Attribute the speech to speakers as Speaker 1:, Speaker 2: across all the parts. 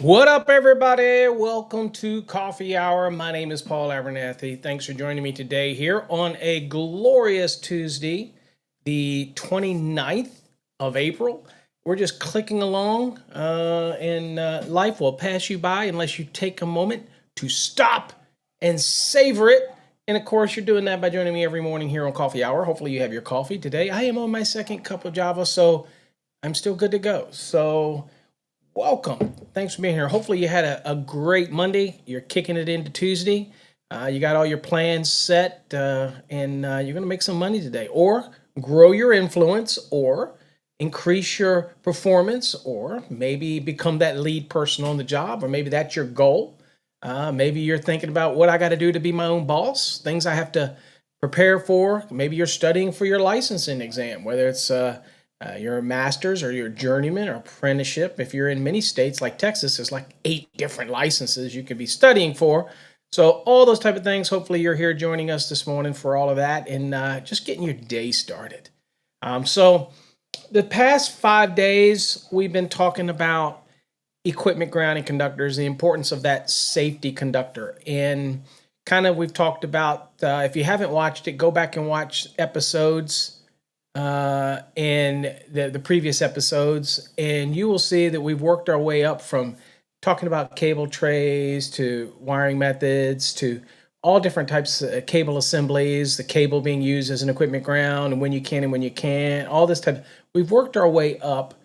Speaker 1: What up, everybody? Welcome to Coffee Hour. My name is Paul Abernathy. Thanks for joining me today here on a glorious Tuesday, the 29th of April. We're just clicking along, and life will pass you by unless you take a moment to stop and savor it. And of course, you're doing that by joining me every morning here on Coffee Hour. Hopefully, you have your coffee today. I am on my second cup of Java, so I'm still good to go. So, welcome. Thanks for being here. Hopefully you had a great Monday. You're kicking it into Tuesday. You got all your plans set, and you're going to make some money today, or grow your influence, or increase your performance, or maybe become that lead person on the job, or maybe that's your goal. Maybe you're thinking about what I got to do to be my own boss, things I have to prepare for. Maybe you're studying for your licensing exam, whether it's your master's or your journeyman or apprenticeship. If you're in many states like Texas, there's like 8 different licenses you could be studying for. So all those type of things. Hopefully you're here joining us this morning for all of that and just getting your day started. So the past 5 days, we've been talking about equipment grounding conductors, the importance of that safety conductor. And kind of we've talked about, if you haven't watched it, go back and watch episodes and the previous episodes, and you will see that we've worked our way up from talking about cable trays to wiring methods to all different types of cable assemblies, the cable being used as an equipment ground, and when you can and when you can't, all this type. We've worked our way up.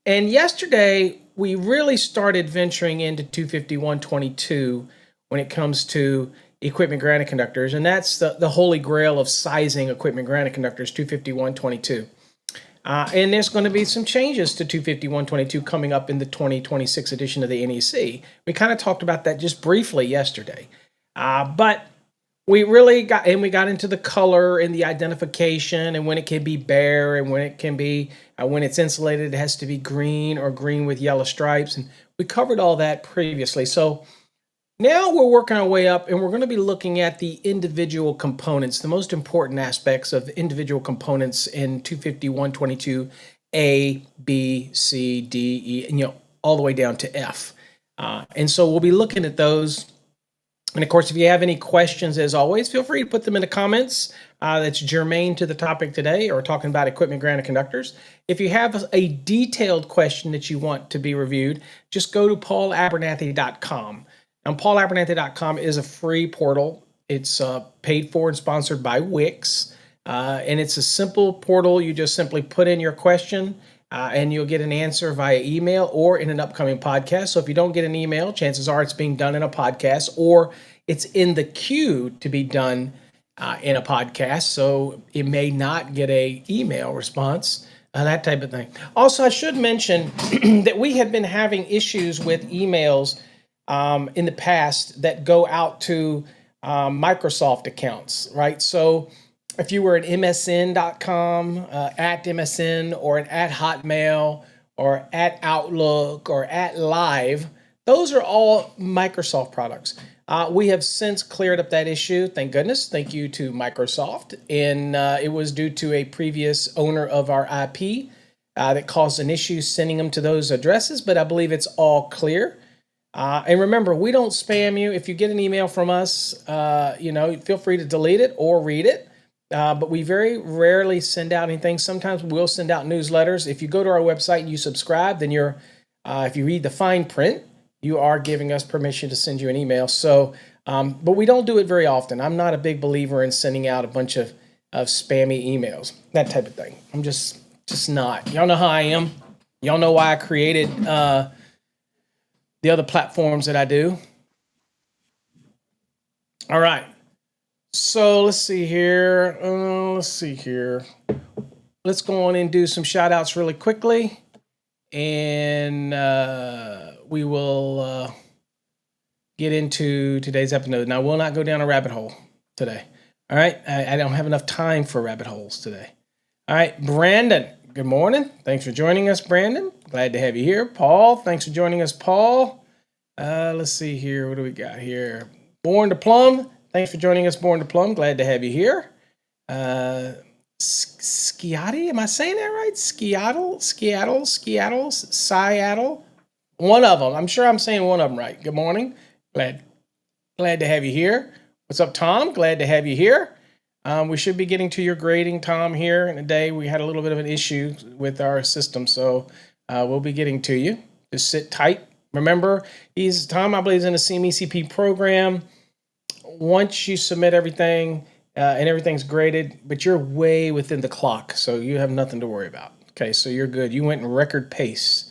Speaker 1: And yesterday, we really started venturing into 251.22 when it comes to equipment grounding conductors, and that's the holy grail of sizing equipment grounding conductors, 251.22. And there's going to be some changes to 251.22 coming up in the 2026 edition of the NEC. We kind of talked about that just briefly yesterday, but we really got into the color and the identification and when it can be bare and when it can be when it's insulated, it has to be green or green with yellow stripes, and we covered all that previously. So now we're working our way up, and we're going to be looking at the individual components, the most important aspects of individual components in 251.22 A, B, C, D, E, and all the way down to F. And so we'll be looking at those. And of course, if you have any questions, as always, feel free to put them in the comments. That's germane to the topic today, or talking about equipment grounded conductors. If you have a detailed question that you want to be reviewed, just go to paulabernathy.com. Now, paulabernathy.com is a free portal. It's paid for and sponsored by Wix. And it's a simple portal. You just simply put in your question and you'll get an answer via email or in an upcoming podcast. So if you don't get an email, chances are it's being done in a podcast, or it's in the queue to be done in a podcast. So it may not get an email response, that type of thing. Also, I should mention that we have been having issues with emails in the past that go out to Microsoft accounts, right? So if you were at msn.com, at MSN, or at Hotmail, or at Outlook, or at Live, those are all Microsoft products. We have since cleared up that issue, thank goodness. Thank you to Microsoft. And it was due to a previous owner of our IP that caused an issue sending them to those addresses, but I believe it's all clear. And remember, we don't spam you. If you get an email from us, feel free to delete it or read it. But we very rarely send out anything. Sometimes we'll send out newsletters. If you go to our website and you subscribe, then if you read the fine print, you are giving us permission to send you an email. So, but we don't do it very often. I'm not a big believer in sending out a bunch of spammy emails, that type of thing. I'm just not. Y'all know how I am. Y'all know why I created the other platforms that I do. All right. So let's see here. Let's go on and do some shout outs really quickly. And we will get into today's episode. Now, we'll not go down a rabbit hole today. All right. I don't have enough time for rabbit holes today. All right. Brandon, good morning. Thanks for joining us, Brandon. Glad to have you here. Paul, thanks for joining us, Paul. Let's see here. What do we got here? Born to Plum. Thanks for joining us, Born to Plum. Glad to have you here. Skiati, am I saying that right? Seattle. One of them. I'm sure I'm saying one of them right. Good morning. Glad to have you here. What's up, Tom? Glad to have you here. We should be getting to your grading, Tom, here in a day. We had a little bit of an issue with our system, so we'll be getting to you. Just sit tight. Remember, Tom, I believe, is in a CMECP program. Once you submit everything and everything's graded, but you're way within the clock, so you have nothing to worry about. Okay, so you're good. You went in record pace.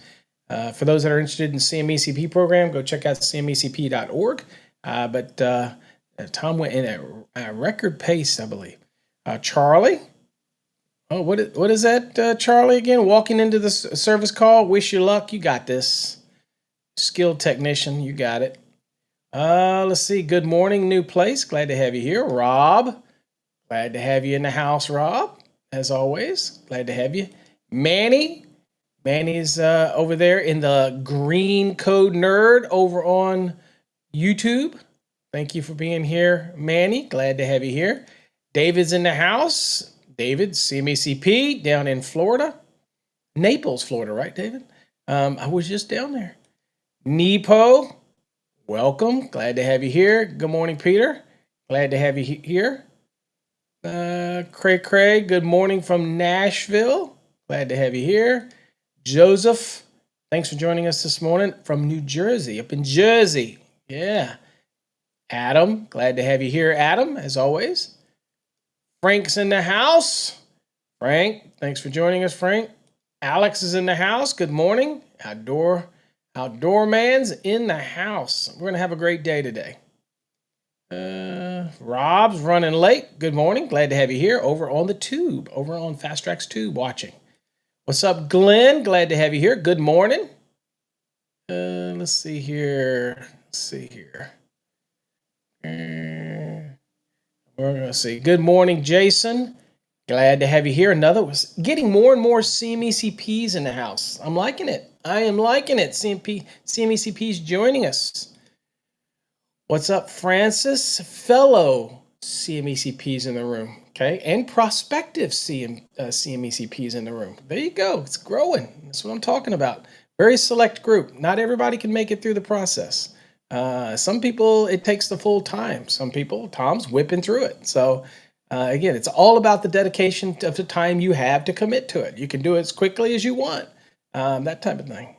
Speaker 1: For those that are interested in the CMECP program, go check out cmecp.org. But Tom went in at a record pace, I believe. Charlie? Oh, what is that, Charlie, again? Walking into the service call. Wish you luck. You got this. Skilled technician. You got it. Let's see. Good morning, new place. Glad to have you here. Rob. Glad to have you in the house, Rob. As always. Glad to have you. Manny. Manny's over there in the Green Code Nerd over on YouTube. Thank you for being here, Manny. Glad to have you here. David's in the house. David, CMECP down in Florida. Naples, Florida, right, David? I was just down there. Nepo, welcome. Glad to have you here. Good morning, Peter. Glad to have you here. Craig, good morning from Nashville. Glad to have you here. Joseph, thanks for joining us this morning from New Jersey, up in Jersey. Yeah. Adam, glad to have you here, Adam, as always. Frank's in the house. Frank, thanks for joining us, Frank. Alex is in the house. Good morning. Outdoor man's in the house. We're going to have a great day today. Rob's running late. Good morning. Glad to have you here over on the tube, over on Fast Tracks Tube watching. What's up, Glenn? Glad to have you here. Good morning. Let's see here. We're going to see. Good morning, Jason. Glad to have you here. Another was getting more and more CMECPs in the house. I'm liking it. I am liking it. CMECPs joining us. What's up, Francis? Fellow CMECPs in the room. Okay, and prospective CMECPs in the room. There you go. It's growing. That's what I'm talking about. Very select group. Not everybody can make it through the process. Some people, it takes the full time. Some people, Tom's whipping through it. So again, it's all about the dedication of the time you have to commit to it. You can do it as quickly as you want. That type of thing.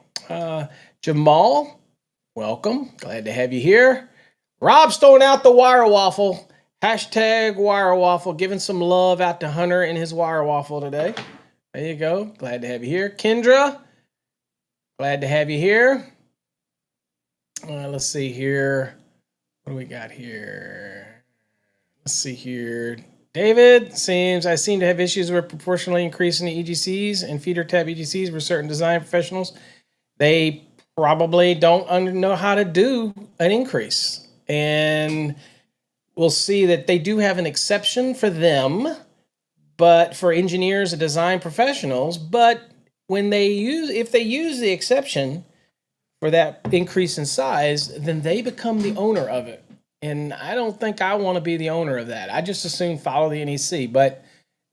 Speaker 1: Jamal, welcome. Glad to have you here. Rob's throwing out the wire waffle. Hashtag wire waffle, giving some love out to Hunter and his wire waffle today. There you go. Glad to have you here. Kendra, glad to have you here. Let's see here. What do we got here? Let's see here. David, I seem to have issues with proportionally increasing the EGCs and feeder tab EGCs for certain design professionals. They probably don't know how to do an increase. And we'll see that they do have an exception for them, but for engineers and design professionals. But if they use the exception for that increase in size, then they become the owner of it. And I don't think I want to be the owner of that. I just assume follow the NEC. But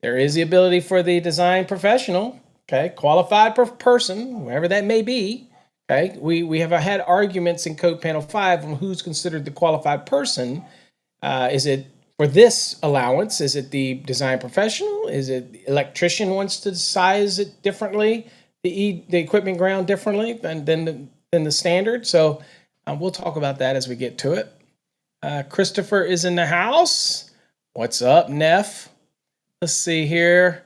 Speaker 1: there is the ability for the design professional, okay, qualified person, whoever that may be. Okay, we have had arguments in Code Panel 5 on who's considered the qualified person. Is it for this allowance? Is it the design professional? Is it the electrician wants to size it differently, the equipment ground differently than the standard? So we'll talk about that as we get to it. Christopher is in the house. What's up, Neff? Let's see here.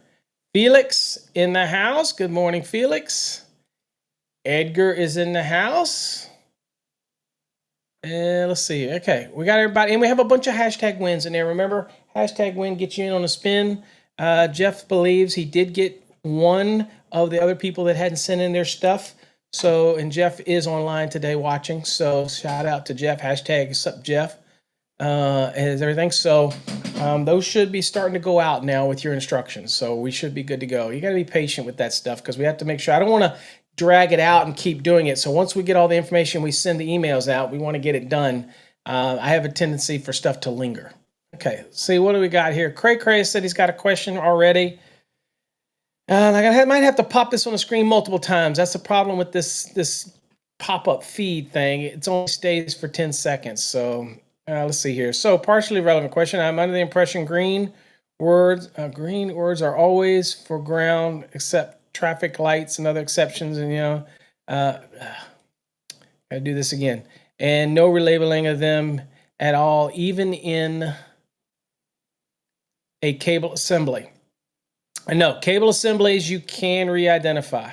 Speaker 1: Felix in the house. Good morning, Felix. Edgar is in the house. Let's see. Okay, we got everybody, and we have a bunch of hashtag wins in there. Remember, hashtag win gets you in on a spin. Jeff believes he did get one of the other people that hadn't sent in their stuff. So, and Jeff is online today watching. So, shout out to Jeff. Hashtag sup Jeff. Is everything. So, those should be starting to go out now with your instructions. So, we should be good to go. You got to be patient with that stuff because we have to make sure. I don't want to drag it out and keep doing it. So once we get all the information, we send the emails out. We want to get it done. I have a tendency for stuff to linger. Okay, see, what do we got here? Cray said he's got a question already. I might have to pop this on the screen multiple times. That's the problem with this pop-up feed thing, it only stays for 10 seconds. So let's see here. So partially relevant question. I'm under the impression green words are always for ground except traffic lights and other exceptions. And, gotta do this again. And no relabeling of them at all, even in a cable assembly. And no, cable assemblies you can re-identify.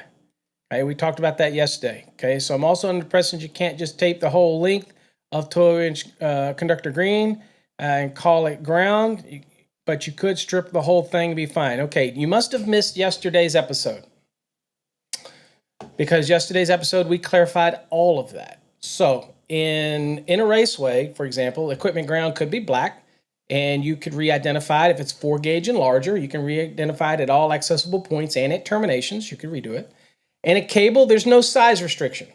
Speaker 1: Okay, we talked about that yesterday. Okay, so I'm also under the impression you can't just tape the whole length of 12-inch conductor green and call it ground, but you could strip the whole thing and be fine. Okay, you must have missed yesterday's episode, because yesterday's episode we clarified all of that. So in a raceway, for example, equipment ground could be black, and you could re-identify it if it's 4 gauge and larger. You can re-identify it at all accessible points and at terminations. You could redo it. And a cable, there's no size restriction.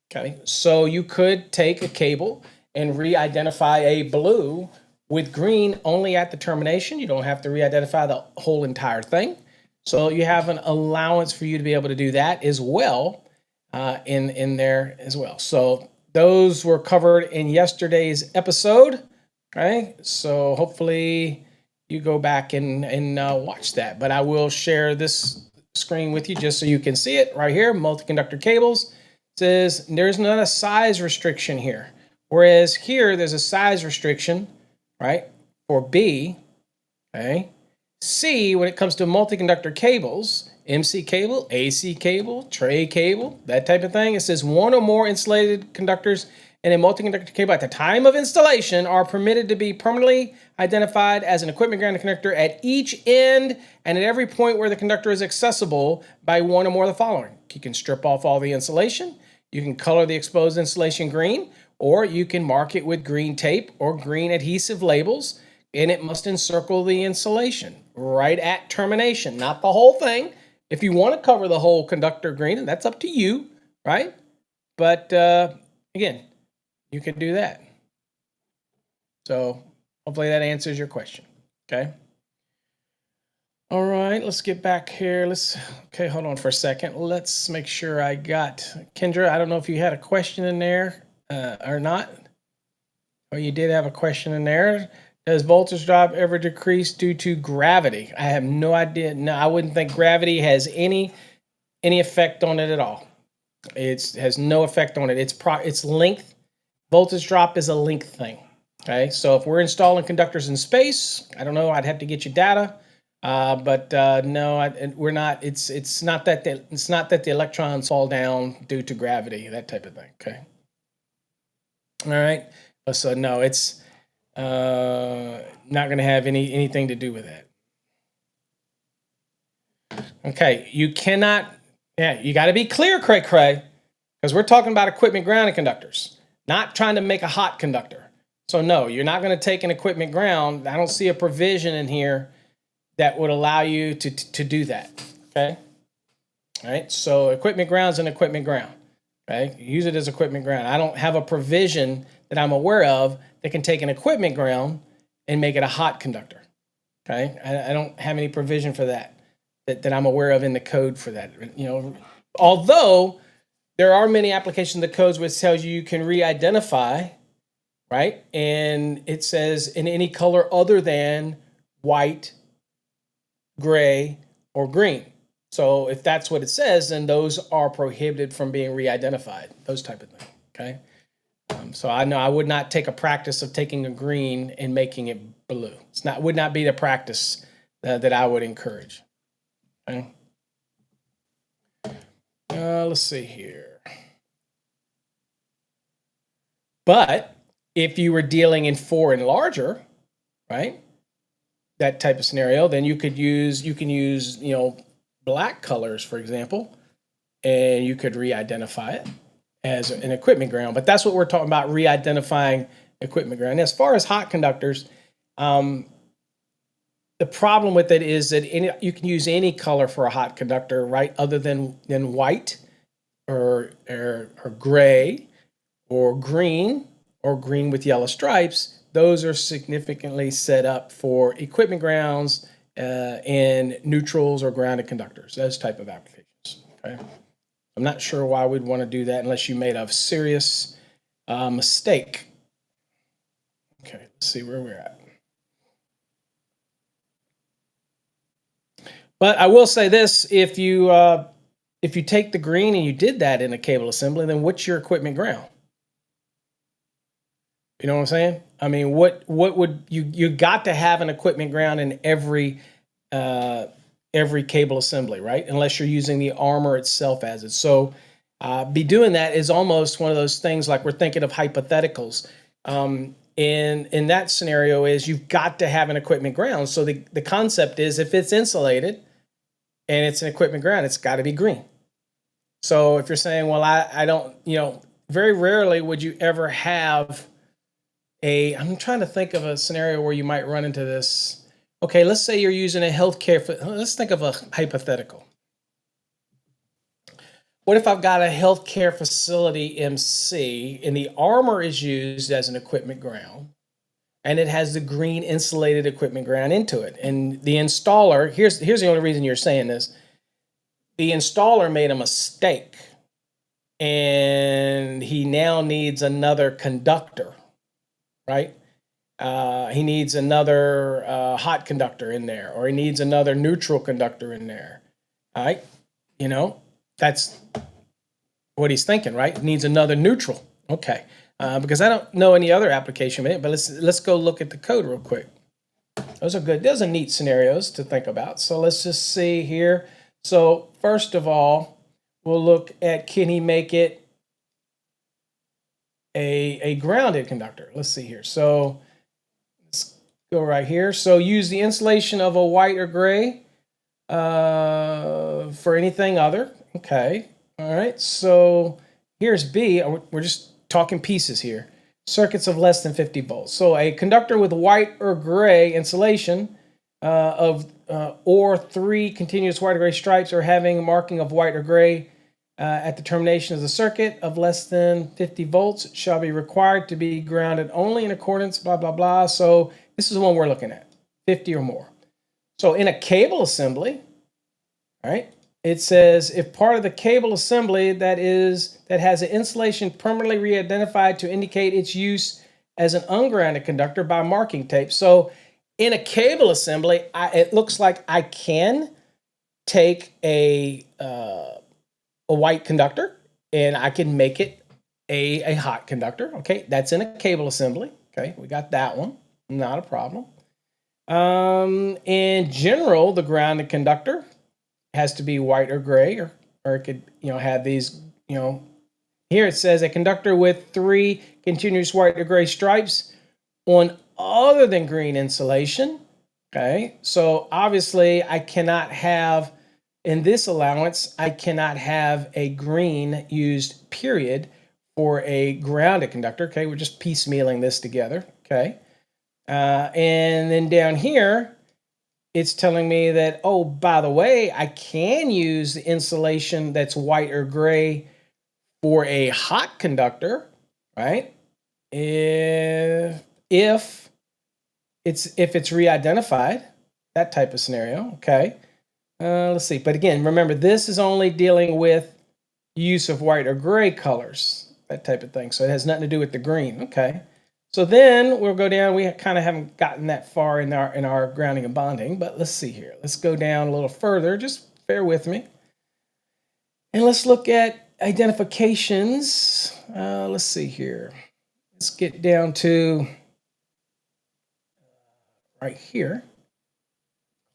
Speaker 1: Okay, so you could take a cable and re-identify a blue with green only at the termination. You don't have to re-identify the whole entire thing. So you have an allowance for you to be able to do that as well in there as well. So those were covered in yesterday's episode. Okay, so hopefully you go back and watch that. But I will share this screen with you just so you can see it right here. Multi-conductor cables. It says there's not a size restriction here. Whereas here there's a size restriction, right, for B. Okay. C, when it comes to multi-conductor cables, MC cable, AC cable, tray cable, that type of thing, it says one or more insulated conductors in a multi-conductor cable at the time of installation are permitted to be permanently identified as an equipment ground conductor at each end and at every point where the conductor is accessible by one or more of the following. You can strip off all the insulation, you can color the exposed insulation green, or you can mark it with green tape or green adhesive labels, and it must encircle the insulation right at termination, not the whole thing. If you want to cover the whole conductor green, that's up to you, right? But again, you can do that. So hopefully that answers your question. Okay. All right, let's get back here. Okay, hold on for a second. Let's make sure I got Kendra. I don't know if you had a question in there or not. Or you did have a question in there. Does voltage drop ever decrease due to gravity? I have no idea. No, I wouldn't think gravity has any effect on it at all. It has no effect on it. It's length. Voltage drop is a length thing. Okay, so if we're installing conductors in space, I don't know. I'd have to get you data, but no, we're not. It's not that the electrons fall down due to gravity, that type of thing. Okay. All right. So no, it's not going to have anything to do with that. Okay, you cannot. Yeah, you got to be clear, Cray, because we're talking about equipment grounded conductors, not trying to make a hot conductor. So no, you're not going to take an equipment ground. I don't see a provision in here that would allow you to do that. Okay. All right. So equipment ground is an equipment ground. Okay. Use it as equipment ground. I don't have a provision that I'm aware of that can take an equipment ground and make it a hot conductor. Okay. I don't have any provision for that I'm aware of in the code for that. Although there are many applications in the codes which tells you can re-identify, right? And it says in any color other than white, gray, or green. So if that's what it says, then those are prohibited from being re-identified, those type of things, okay? So I know I would not take a practice of taking a green and making it blue. Would not be the practice that I would encourage. Okay. Let's see here. But if you were dealing in 4 and larger, right? That type of scenario, then you can use black colors, for example, and you could re-identify it as an equipment ground. But that's what we're talking about, re-identifying equipment ground. As far as hot conductors, the problem with it is that you can use any color for a hot conductor, right? Other than white or gray or green with yellow stripes. Those are significantly set up for equipment grounds and neutrals or grounded conductors, those type of applications. Okay. I'm not sure why we'd want to do that unless you made a serious mistake. Okay, let's see where we're at. But I will say this: if you take the green and you did that in a cable assembly, then what's your equipment ground? You know what I'm saying? I mean, what would you got to have an equipment ground in every cable assembly, right? Unless you're using the armor itself as it. So be doing that is almost one of those things like we're thinking of hypotheticals. In that scenario is you've got to have an equipment ground. So the concept is if it's insulated and it's an equipment ground, it's got to be green. So if you're saying, well, I don't, very rarely would you ever have I'm trying to think of a scenario where you might run into this. Okay, let's say you're using a healthcare, let's think of a hypothetical. What if I've got a healthcare facility MC and the armor is used as an equipment ground and it has the green insulated equipment ground into it? And the installer, here's the only reason you're saying this. The installer made a mistake and he now needs another conductor, right? He needs another hot conductor in there, or he needs another neutral conductor in there. All right, that's what he's thinking, right? He needs another neutral. Okay, because I don't know any other application in it, but let's go look at the code real quick. Those are good. Those are neat scenarios to think about. So let's just see here. So first of all, we'll look at, can he make it a grounded conductor? Let's see here. So let's go right here. So use the insulation of a white or gray for anything other. Okay. All right. So here's B. We're just talking pieces here. Circuits of less than 50 volts. So a conductor with white or gray insulation or 3 continuous white or gray stripes or having a marking of white or gray at the termination of the circuit of less than 50 volts shall be required to be grounded only in accordance, blah, blah, blah. So this is the one we're looking at, 50 or more. So in a cable assembly, right, it says if part of the cable assembly that has an insulation permanently re-identified to indicate its use as an ungrounded conductor by marking tape. So in a cable assembly, it looks like I can take a white conductor and I can make it a hot conductor. Okay, that's in a cable assembly. Okay, we got that one. Not a problem. In general, the grounded conductor has to be white or gray, or it could, have these, here it says a conductor with 3 continuous white or gray stripes on other than green insulation. Okay, so obviously I cannot have, in this allowance, I cannot have a green used, period, for a grounded conductor. Okay, we're just piecemealing this together. Okay, and then down here, it's telling me that, oh, by the way, I can use the insulation that's white or gray for a hot conductor, right? If it's re-identified, that type of scenario, okay? Let's see. But again, remember, this is only dealing with use of white or gray colors, that type of thing. So it has nothing to do with the green, okay? So then we'll go down. We kind of haven't gotten that far in our grounding and bonding, but let's see here. Let's go down a little further. Just bear with me. And let's look at identifications. Let's see here. Let's get down to right here.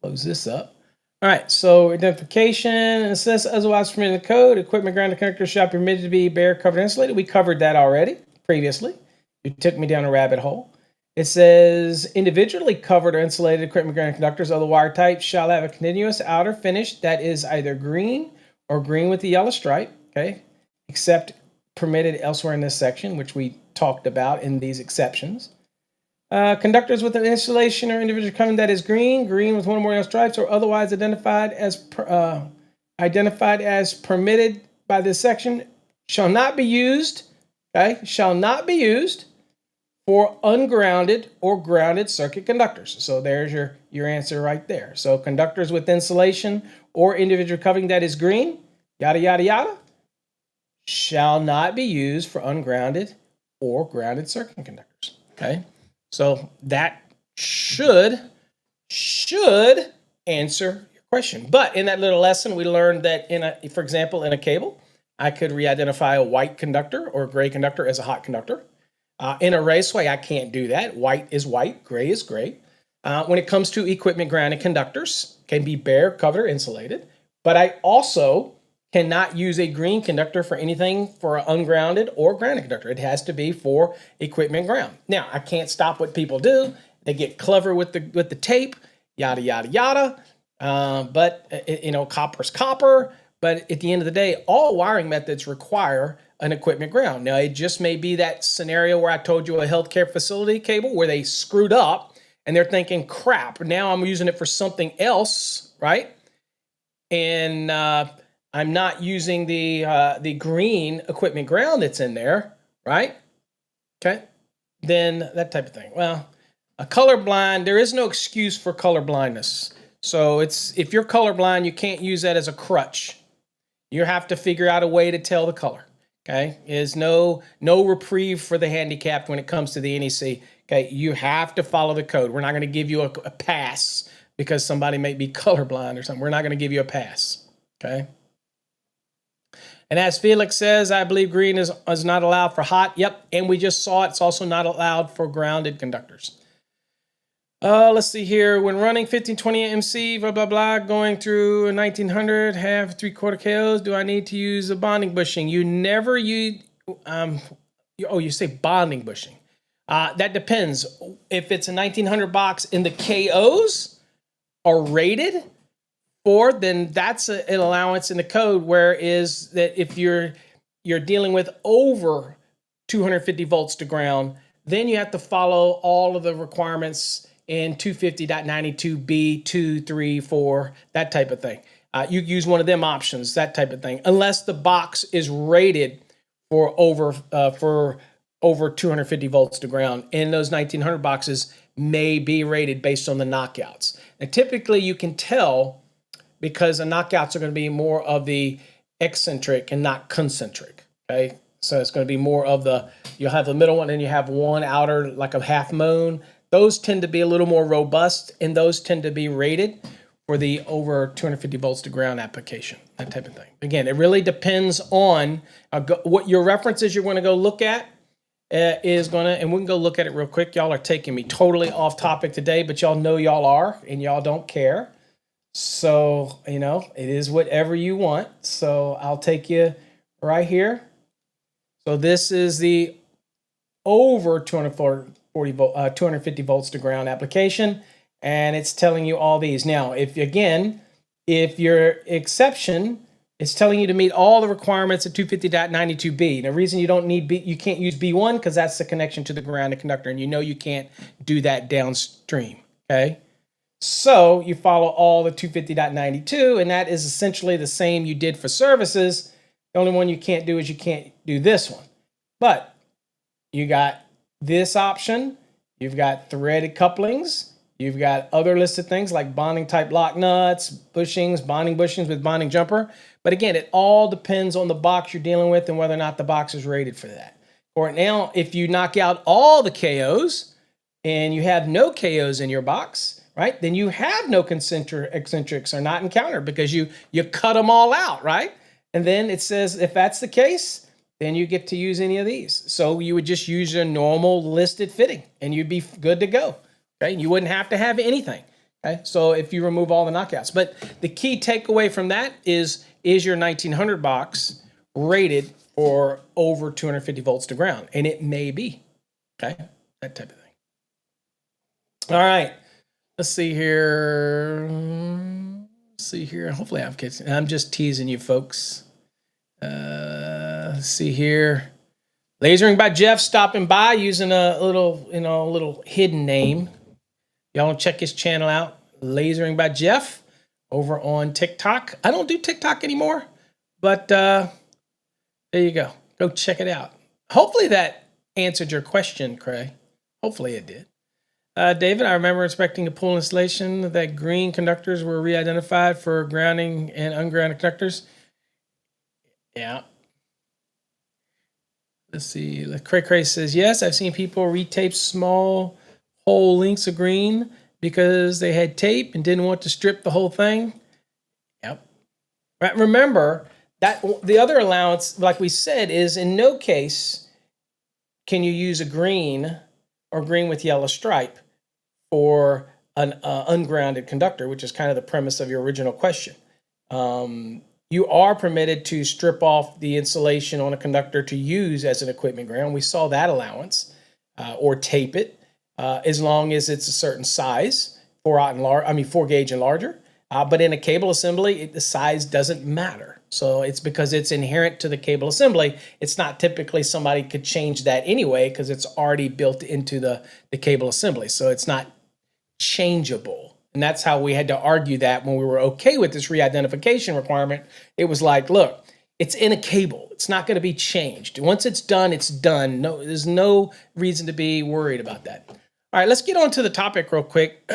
Speaker 1: Close this up. All right, so identification, it says otherwise permitted in the code, equipment grounded connectors shall be permitted to be bare covered insulated. We covered that already previously. It took me down a rabbit hole. It says individually covered or insulated equipment grounded conductors of the wire type shall have a continuous outer finish that is either green or green with the yellow stripe, okay, except permitted elsewhere in this section, which we talked about in these exceptions. Conductors with an insulation or individual cover that is green with one or more yellow stripes, or otherwise identified as permitted by this section, shall not be used. Okay, shall not be used for ungrounded or grounded circuit conductors. So there's your answer right there. So conductors with insulation or individual covering that is green, yada, yada, yada, shall not be used for ungrounded or grounded circuit conductors. Okay, so that should answer your question. But in that little lesson, we learned that for example, in a cable, I could re-identify a white conductor or a gray conductor as a hot conductor. In a raceway, I can't do that. White is white, gray is gray. When it comes to equipment grounded conductors, can be bare, covered, or insulated. But I also cannot use a green conductor for anything for an ungrounded or grounded conductor. It has to be for equipment ground. Now, I can't stop what people do. They get clever with the tape, yada, yada, yada. But copper's copper. But at the end of the day, all wiring methods require an equipment ground. Now, it just may be that scenario where I told you a healthcare facility cable where they screwed up and they're thinking, crap, now I'm using it for something else, right? And I'm not using the green equipment ground that's in there, right? Okay, then that type of thing. Well, a colorblind, there is no excuse for color blindness. So if you're colorblind, you can't use that as a crutch. You have to figure out a way to tell the color. Okay, is no reprieve for the handicapped when it comes to the NEC. Okay, you have to follow the code. We're not going to give you a pass because somebody may be colorblind or something. We're not going to give you a pass. Okay. And as Felix says, I believe green is not allowed for hot. Yep, and we just saw it's also not allowed for grounded conductors. Let's see here. When running 1520 MC, blah, blah, blah, going through a 1900, half 3/4 KOs, do I need to use a bonding bushing? You never use, you say bonding bushing. That depends. If it's a 1900 box and the KOs are rated for, then that's an allowance in the code, whereas that if you're dealing with over 250 volts to ground, then you have to follow all of the requirements in 250.92b, 2, 3, 4, that type of thing. You use one of them options, that type of thing, unless the box is rated for over 250 volts to ground. And those 1900 boxes may be rated based on the knockouts. And typically you can tell because the knockouts are going to be more of the eccentric and not concentric. Okay, so it's going to be more of you'll have the middle one and you have one outer like a half moon. Those tend to be a little more robust, and those tend to be rated for the over 250 volts to ground application, that type of thing. Again, it really depends on what your references you're going to go look at and we can go look at it real quick. Y'all are taking me totally off topic today, but y'all know y'all are, and y'all don't care. So, it is whatever you want. So I'll take you right here. So this is the over 250 volts to ground application, and it's telling you all these. Now, if your exception is telling you to meet all the requirements of 250.92b, the reason you don't need you can't use B1 because that's the connection to the grounded conductor, and you can't do that downstream. Okay, so you follow all the 250.92, and that is essentially the same you did for services. The only one you can't do is you can't do this one, but you got this option, you've got threaded couplings, you've got other listed things like bonding type lock nuts, bushings, bonding bushings with bonding jumper. But again, it all depends on the box you're dealing with and whether or not the box is rated for that. Or now, if you knock out all the KOs and you have no KOs in your box, right, then you have no eccentrics are not encountered because you cut them all out, right? And then it says if that's the case, then you get to use any of these. So you would just use your normal listed fitting and you'd be good to go. Okay, you wouldn't have to have anything. Okay, so if you remove all the knockouts. But the key takeaway from that is your 1900 box rated for over 250 volts to ground? And it may be. Okay, that type of thing. All right, let's see here. Hopefully I'm just teasing you folks. Let's see here. Lasering by Jeff stopping by using a little hidden name. Y'all check his channel out. Lasering by Jeff over on TikTok. I don't do TikTok anymore, but there you go. Go check it out. Hopefully that answered your question, Craig. Hopefully it did. David, I remember inspecting a pool installation that green conductors were re-identified for grounding and ungrounded conductors. Yeah. Let's see. Cray Cray says, yes, I've seen people retape small whole lengths of green because they had tape and didn't want to strip the whole thing. Yep. Right. Remember that the other allowance, like we said, is in no case can you use a green or green with yellow stripe for an ungrounded conductor, which is kind of the premise of your original question. You are permitted to strip off the insulation on a conductor to use as an equipment ground. We saw that allowance, or tape it, as long as it's a certain size, 4 gauge and larger. But in a cable assembly, the size doesn't matter. So it's because it's inherent to the cable assembly. It's not typically somebody could change that anyway because it's already built into the cable assembly. So it's not changeable. And that's how we had to argue that when we were okay with this re-identification requirement. It was like, look, it's in a cable. It's not going to be changed. Once it's done, it's done. No, there's no reason to be worried about that. All right, let's get on to the topic real quick.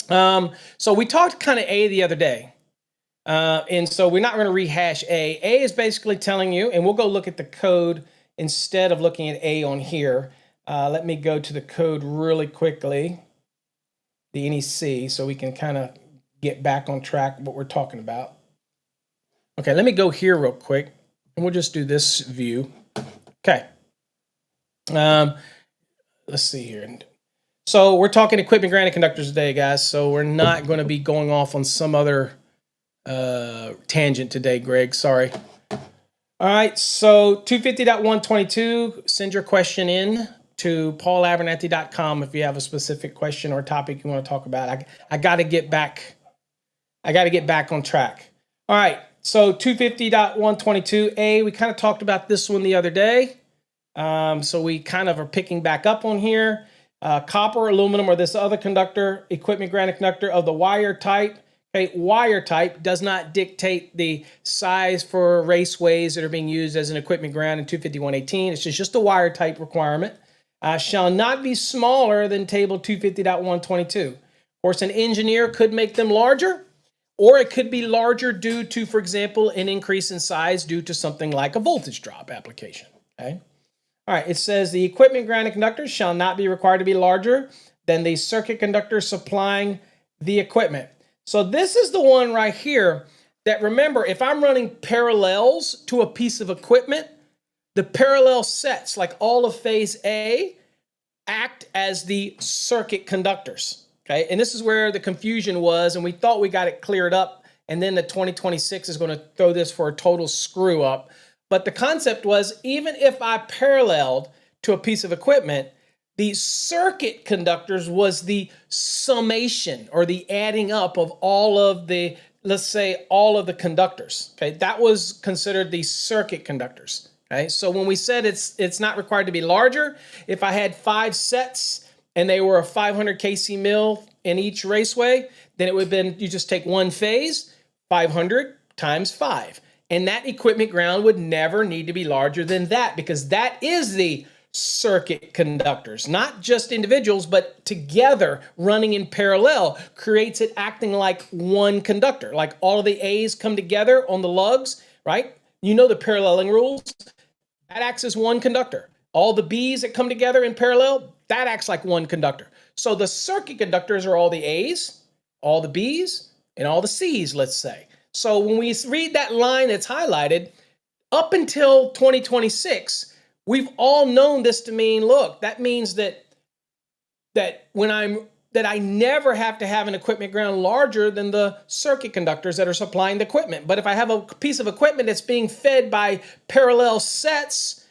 Speaker 1: So we talked kind of A the other day. And so we're not going to rehash A. A is basically telling you, and we'll go look at the code instead of looking at A on here. Let me go to the code really quickly, the NEC, so we can kind of get back on track what we're talking about. Okay, let me go here real quick, and we'll just do this view. Okay. Let's see here. So we're talking equipment grounded conductors today, guys, so we're not going to be going off on some other tangent today, Greg. Sorry. All right, so 250.122, send your question in to paulabernathy.com if you have a specific question or topic you want to talk about. I got to get back. I got to get back on track. All right, so 250.122A, we kind of talked about this one the other day. So we kind of are picking back up on here. Copper, aluminum, or this other conductor, equipment grounded conductor of the wire type. Okay, wire type does not dictate the size for raceways that are being used as an equipment ground in 251.18. It's just a wire type requirement. Shall not be smaller than table 250.122. Of course, an engineer could make them larger, or it could be larger due to, for example, an increase in size due to something like a voltage drop application. Okay. All right, it says the equipment grounded conductors shall not be required to be larger than the circuit conductor supplying the equipment. So this is the one right here that, remember, if I'm running parallels to a piece of equipment, the parallel sets, like all of phase A, act as the circuit conductors. Okay, and this is where the confusion was, and we thought we got it cleared up, and then the 2026 is going to throw this for a total screw up. But the concept was, even if I paralleled to a piece of equipment, the circuit conductors was the summation or the adding up of all of the, let's say, all of the conductors. Okay, that was considered the circuit conductors. Okay, so when we said it's not required to be larger, if I had 5 sets and they were a 500 kc mil in each raceway, then it would have been, you just take one phase, 500 times 5. And that equipment ground would never need to be larger than that, because that is the circuit conductors, not just individuals, but together running in parallel creates it acting like one conductor. Like all of the A's come together on the lugs, right? You know the paralleling rules. That acts as one conductor. All the B's that come together in parallel, that acts like one conductor. So the circuit conductors are all the A's, all the B's, and all the C's, let's say. So when we read that line that's highlighted, up until 2026, we've all known this to mean, look, that means that I never have to have an equipment ground larger than the circuit conductors that are supplying the equipment. But if I have a piece of equipment that's being fed by parallel sets,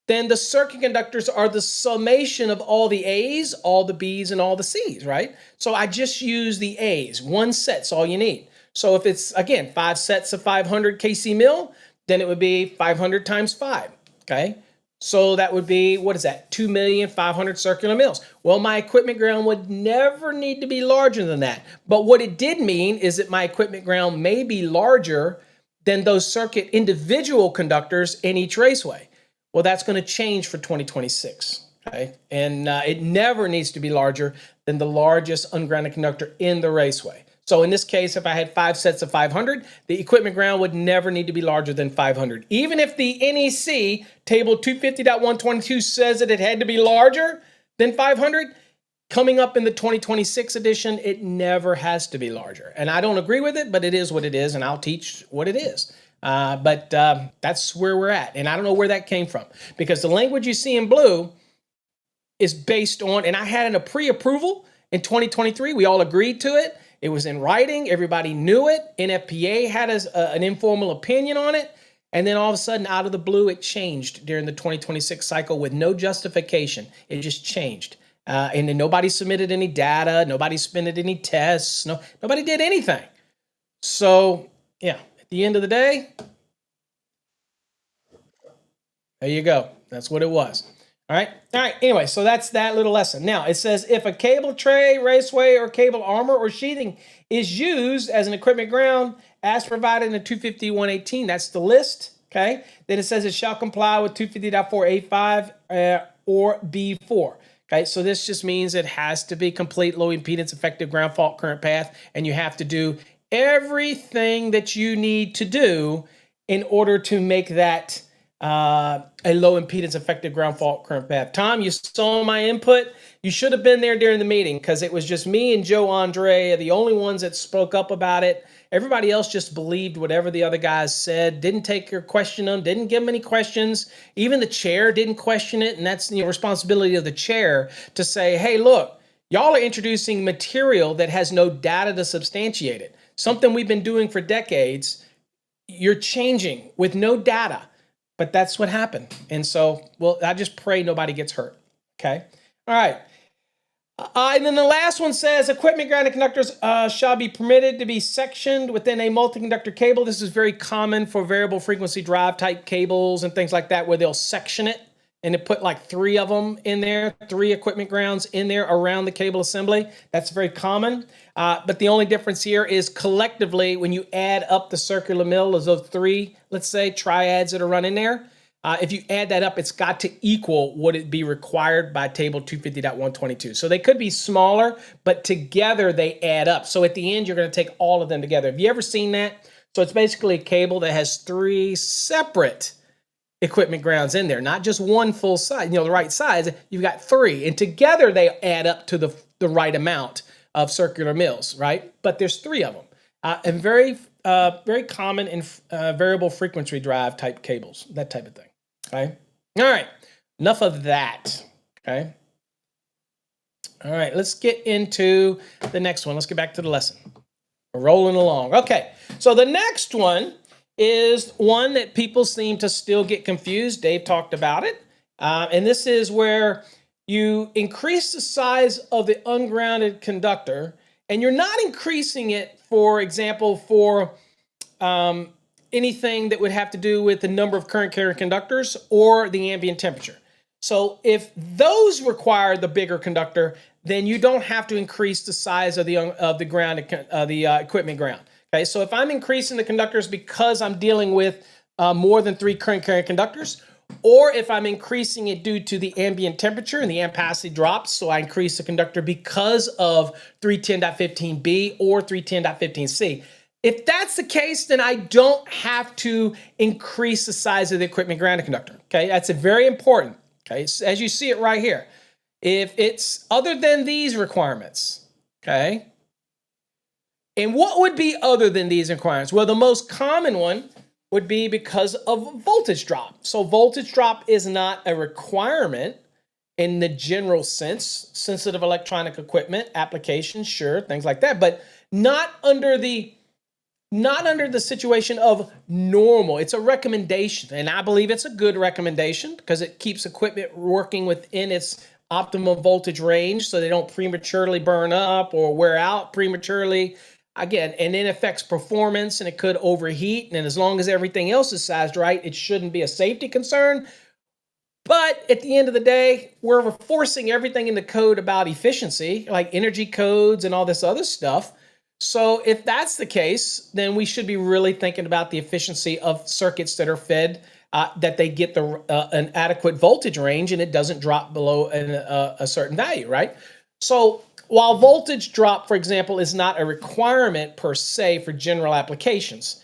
Speaker 1: then the circuit conductors are the summation of all the A's, all the B's, and all the C's, right? So I just use the A's. One set's all you need. So if it's, again, 5 sets of 500 kc mil, then it would be 500 times 5, okay? So that would be, what is that, 2,500,000 circular mils. Well, my equipment ground would never need to be larger than that. But what it did mean is that my equipment ground may be larger than those circuit individual conductors in each raceway. Well, that's going to change for 2026, okay? And it never needs to be larger than the largest ungrounded conductor in the raceway. So in this case, if I had 5 sets of 500, the equipment ground would never need to be larger than 500. Even if the NEC table 250.122 says that it had to be larger than 500, coming up in the 2026 edition, it never has to be larger. And I don't agree with it, but it is what it is, and I'll teach what it is. But that's where we're at. And I don't know where that came from, because the language you see in blue is based on, and I had a pre-approval in 2023. We all agreed to it. It was in writing. Everybody knew it. NFPA had an informal opinion on it. And then all of a sudden, out of the blue, it changed during the 2026 cycle with no justification. It just changed. And then nobody submitted any data. Nobody submitted any tests. Nobody did anything. So, yeah, at the end of the day, there you go. That's what it was. All right. Anyway, so that's that little lesson. Now, it says if a cable tray, raceway, or cable armor or sheathing is used as an equipment ground as provided in 250.118, that's the list. Okay. Then it says it shall comply with 250.485 or B4. Okay. So this just means it has to be complete low impedance effective ground fault current path, and you have to do everything that you need to do in order to make that a low impedance effective ground fault current path. Tom, you saw my input. You should have been there during the meeting, because it was just me and Joe Andre, the only ones that spoke up about it. Everybody else just believed whatever the other guys said, didn't take or question them, didn't give them any questions. Even the chair didn't question it. And that's the responsibility of the chair to say, hey, look, y'all are introducing material that has no data to substantiate it. Something we've been doing for decades. You're changing with no data. But that's what happened. And so, well, I just pray nobody gets hurt. Okay. All right. And then the last one says equipment grounded conductors shall be permitted to be sectioned within a multi-conductor cable. This is very common for variable frequency drive type cables and things like that, where they'll section it and they put like 3 of them in there, 3 equipment grounds in there around the cable assembly. That's very common. But the only difference here is collectively, when you add up the circular mill of those 3, let's say, triads that are running there, if you add that up, it's got to equal what it be required by table 250.122. So they could be smaller, but together they add up. So at the end, you're going to take all of them together. Have you ever seen that? So it's basically a cable that has 3 separate equipment grounds in there, not just one full size, the right size. You've got 3, and together they add up to the right amount of circular mills, right? But there's 3 of them, and very common in variable frequency drive type cables, that type of thing. Okay. All right. Enough of that. Okay. All right. Let's get into the next one. Let's get back to the lesson. We're rolling along. Okay. So the next one is one that people seem to still get confused. Dave talked about it. And this is where you increase the size of the ungrounded conductor, and you're not increasing it, for example, for anything that would have to do with the number of current carrying conductors or the ambient temperature. So if those require the bigger conductor, then you don't have to increase the size of the equipment ground. Okay, so if I'm increasing the conductors because I'm dealing with more than 3 current carrying conductors, or if I'm increasing it due to the ambient temperature and the ampacity drops, so I increase the conductor because of 310.15b or 310.15c. If that's the case, then I don't have to increase the size of the equipment grounded conductor. Okay, that's very important. Okay, so as you see it right here, if it's other than these requirements, okay, and what would be other than these requirements? Well, the most common one would be because of voltage drop. So voltage drop is not a requirement in the general sense. Sensitive electronic equipment, applications, sure, things like that, but not under the situation of normal. It's a recommendation, and I believe it's a good recommendation because it keeps equipment working within its optimum voltage range so they don't prematurely burn up or wear out prematurely. Again, and it affects performance, and it could overheat, and as long as everything else is sized right, it shouldn't be a safety concern. But at the end of the day, we're forcing everything in the code about efficiency, like energy codes and all this other stuff. So if that's the case, then we should be really thinking about the efficiency of circuits that are fed, that they get an adequate voltage range and it doesn't drop below a certain value, right? So while voltage drop, for example, is not a requirement per se for general applications,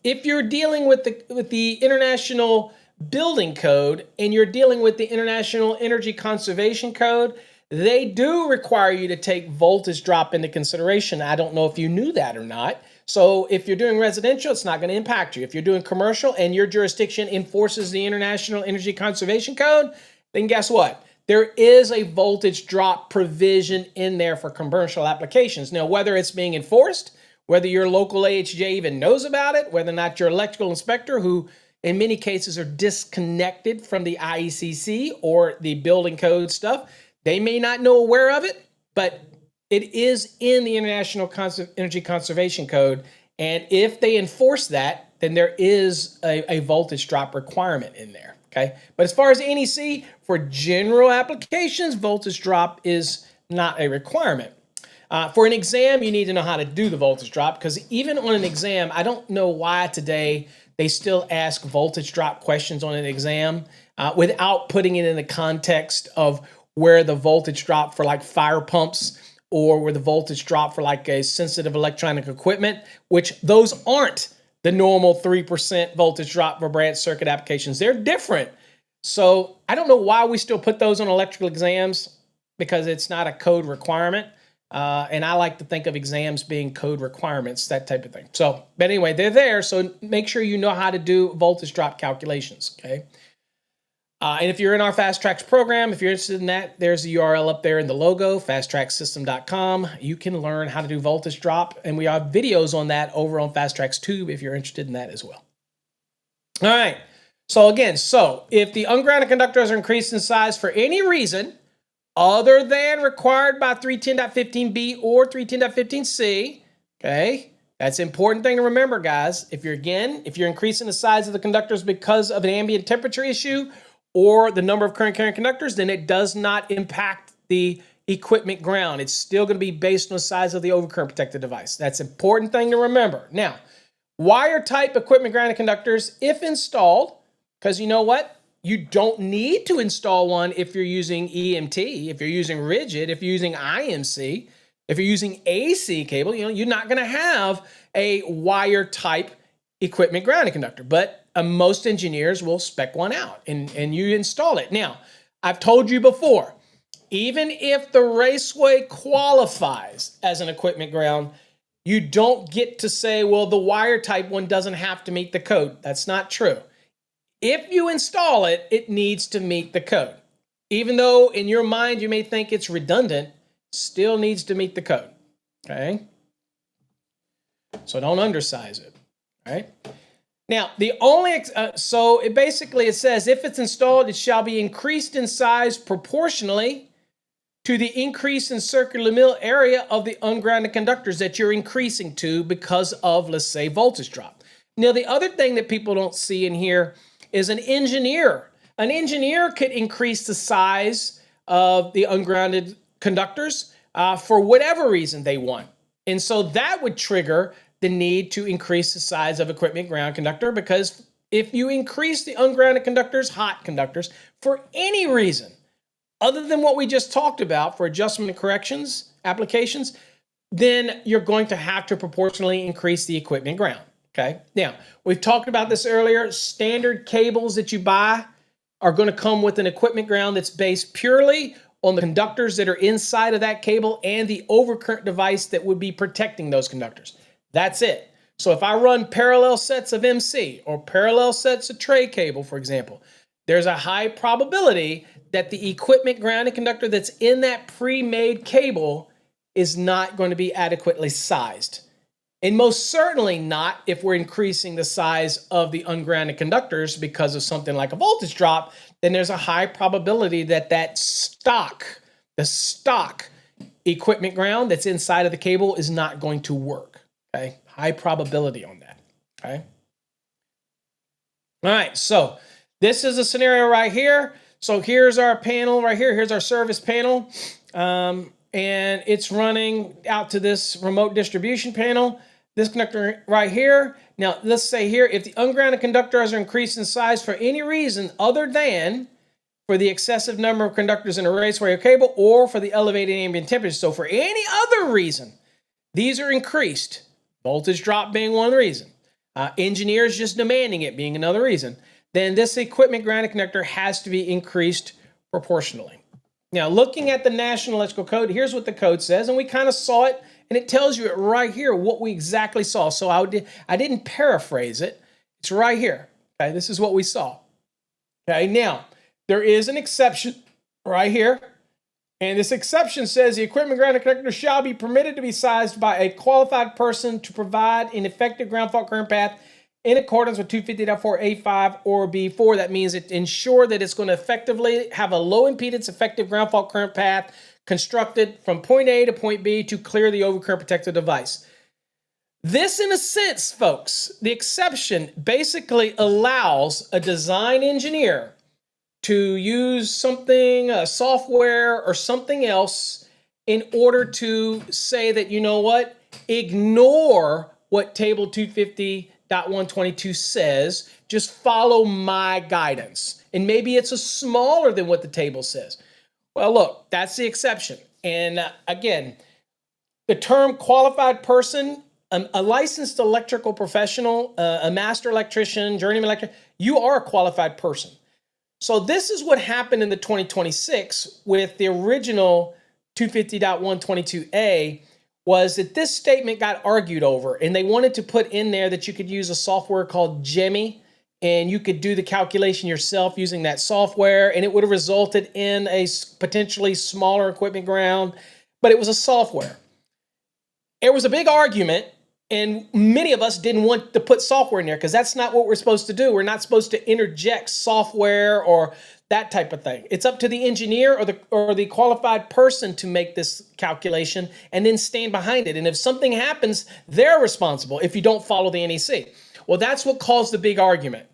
Speaker 1: if you're dealing with the International Building Code and you're dealing with the International Energy Conservation Code, they do require you to take voltage drop into consideration. I don't know if you knew that or not. So if you're doing residential, it's not going to impact you. If you're doing commercial and your jurisdiction enforces the International Energy Conservation Code, then guess what? There is a voltage drop provision in there for commercial applications. Now, whether it's being enforced, whether your local AHJ even knows about it, whether or not your electrical inspector, who in many cases are disconnected from the IECC or the building code stuff, they may not know aware of it, but it is in the International Energy Conservation Code. And if they enforce that, then there is a voltage drop requirement in there. Okay. But as far as NEC, for general applications, voltage drop is not a requirement. For an exam, you need to know how to do the voltage drop, because even on an exam, I don't know why today they still ask voltage drop questions on an exam without putting it in the context of where the voltage drop for like fire pumps or where the voltage drop for like a sensitive electronic equipment, which those aren't the normal 3% voltage drop for branch circuit applications. They're different. So I don't know why we still put those on electrical exams, because it's not a code requirement. And I like to think of exams being code requirements, that type of thing. So, but anyway, they're there. So make sure you know how to do voltage drop calculations, okay? And if you're in our Fast Tracks program, if you're interested in that, there's the URL up there in the logo, fasttracksystem.com. You can learn how to do voltage drop, and we have videos on that over on Fast Tracks Tube if you're interested in that as well. All right. So again, if the ungrounded conductors are increased in size for any reason other than required by 310.15b or 310.15c, okay, that's an important thing to remember, guys. If you're increasing the size of the conductors because of an ambient temperature issue or the number of current carrying conductors, then it does not impact the equipment ground. It's still going to be based on the size of the overcurrent protected device. That's an important thing to remember. Now, wire type equipment grounded conductors, if installed, because you know what? You don't need to install one if you're using EMT, if you're using rigid, if you're using IMC, if you're using AC cable, you're not going to have a wire type equipment grounded conductor. But most engineers will spec one out and you install it. Now, I've told you before, even if the raceway qualifies as an equipment ground, you don't get to say, well, the wire type one doesn't have to meet the code. That's not true. If you install it, it needs to meet the code. Even though in your mind you may think it's redundant, still needs to meet the code. Okay? So don't undersize it. All right? Now, the only, it says, if it's installed, it shall be increased in size proportionally to the increase in circular mill area of the ungrounded conductors that you're increasing to because of, let's say, voltage drop. Now, the other thing that people don't see in here is an engineer. An engineer could increase the size of the ungrounded conductors for whatever reason they want. And so that would trigger the need to increase the size of equipment ground conductor, because if you increase the ungrounded conductors, hot conductors, for any reason other than what we just talked about for adjustment and corrections applications, then you're going to have to proportionally increase the equipment ground. Okay. Now, we've talked about this earlier. Standard cables that you buy are going to come with an equipment ground that's based purely on the conductors that are inside of that cable and the overcurrent device that would be protecting those conductors. That's it. So if I run parallel sets of MC or parallel sets of tray cable, for example, there's a high probability that the equipment grounded conductor that's in that pre-made cable is not going to be adequately sized. And most certainly not if we're increasing the size of the ungrounded conductors because of something like a voltage drop, then there's a high probability that the stock equipment ground that's inside of the cable is not going to work. Okay, high probability on that. Okay. All right, so this is a scenario right here. So here's our panel right here. Here's our service panel. And it's running out to this remote distribution panel. This conductor right here. Now, let's say here, if the ungrounded conductors are increased in size for any reason other than for the excessive number of conductors in a raceway or cable, or for the elevated ambient temperature. So for any other reason, these are increased. Voltage drop being one reason. Engineers just demanding it being another reason. Then this equipment grounded conductor has to be increased proportionally. Now, looking at the National Electrical Code, here's what the code says, and we kind of saw it, and it tells you it right here what we exactly saw. So I didn't paraphrase it. It's right here. Okay, this is what we saw. Okay, now, there is an exception right here, and this exception says the equipment grounded conductor shall be permitted to be sized by a qualified person to provide an effective ground fault current path in accordance with 250.4A5 or B4. That means it ensure that it's going to effectively have a low impedance effective ground fault current path constructed from point A to point B to clear the overcurrent protective device. This, in a sense, folks, the exception basically allows a design engineer to use something, a software or something else, in order to say that, you know what, ignore what table 250.122 says, just follow my guidance. And maybe it's a smaller than what the table says. Well, look, that's the exception. And again, the term qualified person, a licensed electrical professional, a master electrician, journeyman electrician, you are a qualified person. So this is what happened in the 2026 with the original 250.122A, was that this statement got argued over, and they wanted to put in there that you could use a software called Jemmy, and you could do the calculation yourself using that software, and it would have resulted in a potentially smaller equipment ground, but it was a software. There was a big argument, and many of us didn't want to put software in there because that's not what we're supposed to do. We're not supposed to interject software or that type of thing. It's up to the engineer or the qualified person to make this calculation and then stand behind it. And if something happens, they're responsible if you don't follow the NEC. Well, that's what caused the big argument.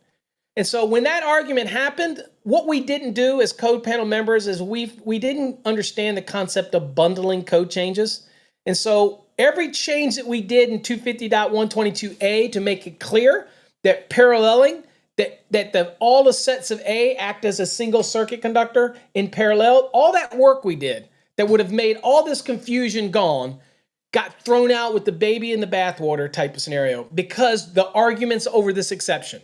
Speaker 1: And so when that argument happened, what we didn't do as code panel members is we didn't understand the concept of bundling code changes. And so every change that we did in 250.122A to make it clear that paralleling, that all the sets of A act as a single circuit conductor in parallel, all that work we did that would have made all this confusion gone got thrown out with the baby in the bathwater type of scenario because the arguments over this exception.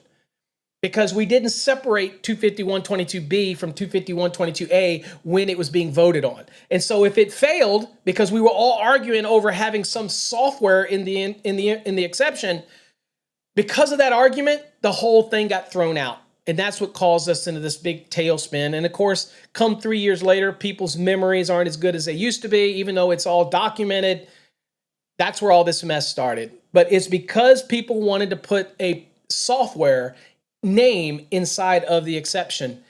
Speaker 1: Because we didn't separate 250.122B from 250.122A when it was being voted on. And so if it failed, because we were all arguing over having some software in the exception, because of that argument, the whole thing got thrown out. And that's what caused us into this big tailspin. And of course, come 3 years later, people's memories aren't as good as they used to be, even though it's all documented. That's where all this mess started. But it's because people wanted to put a software name inside of the exception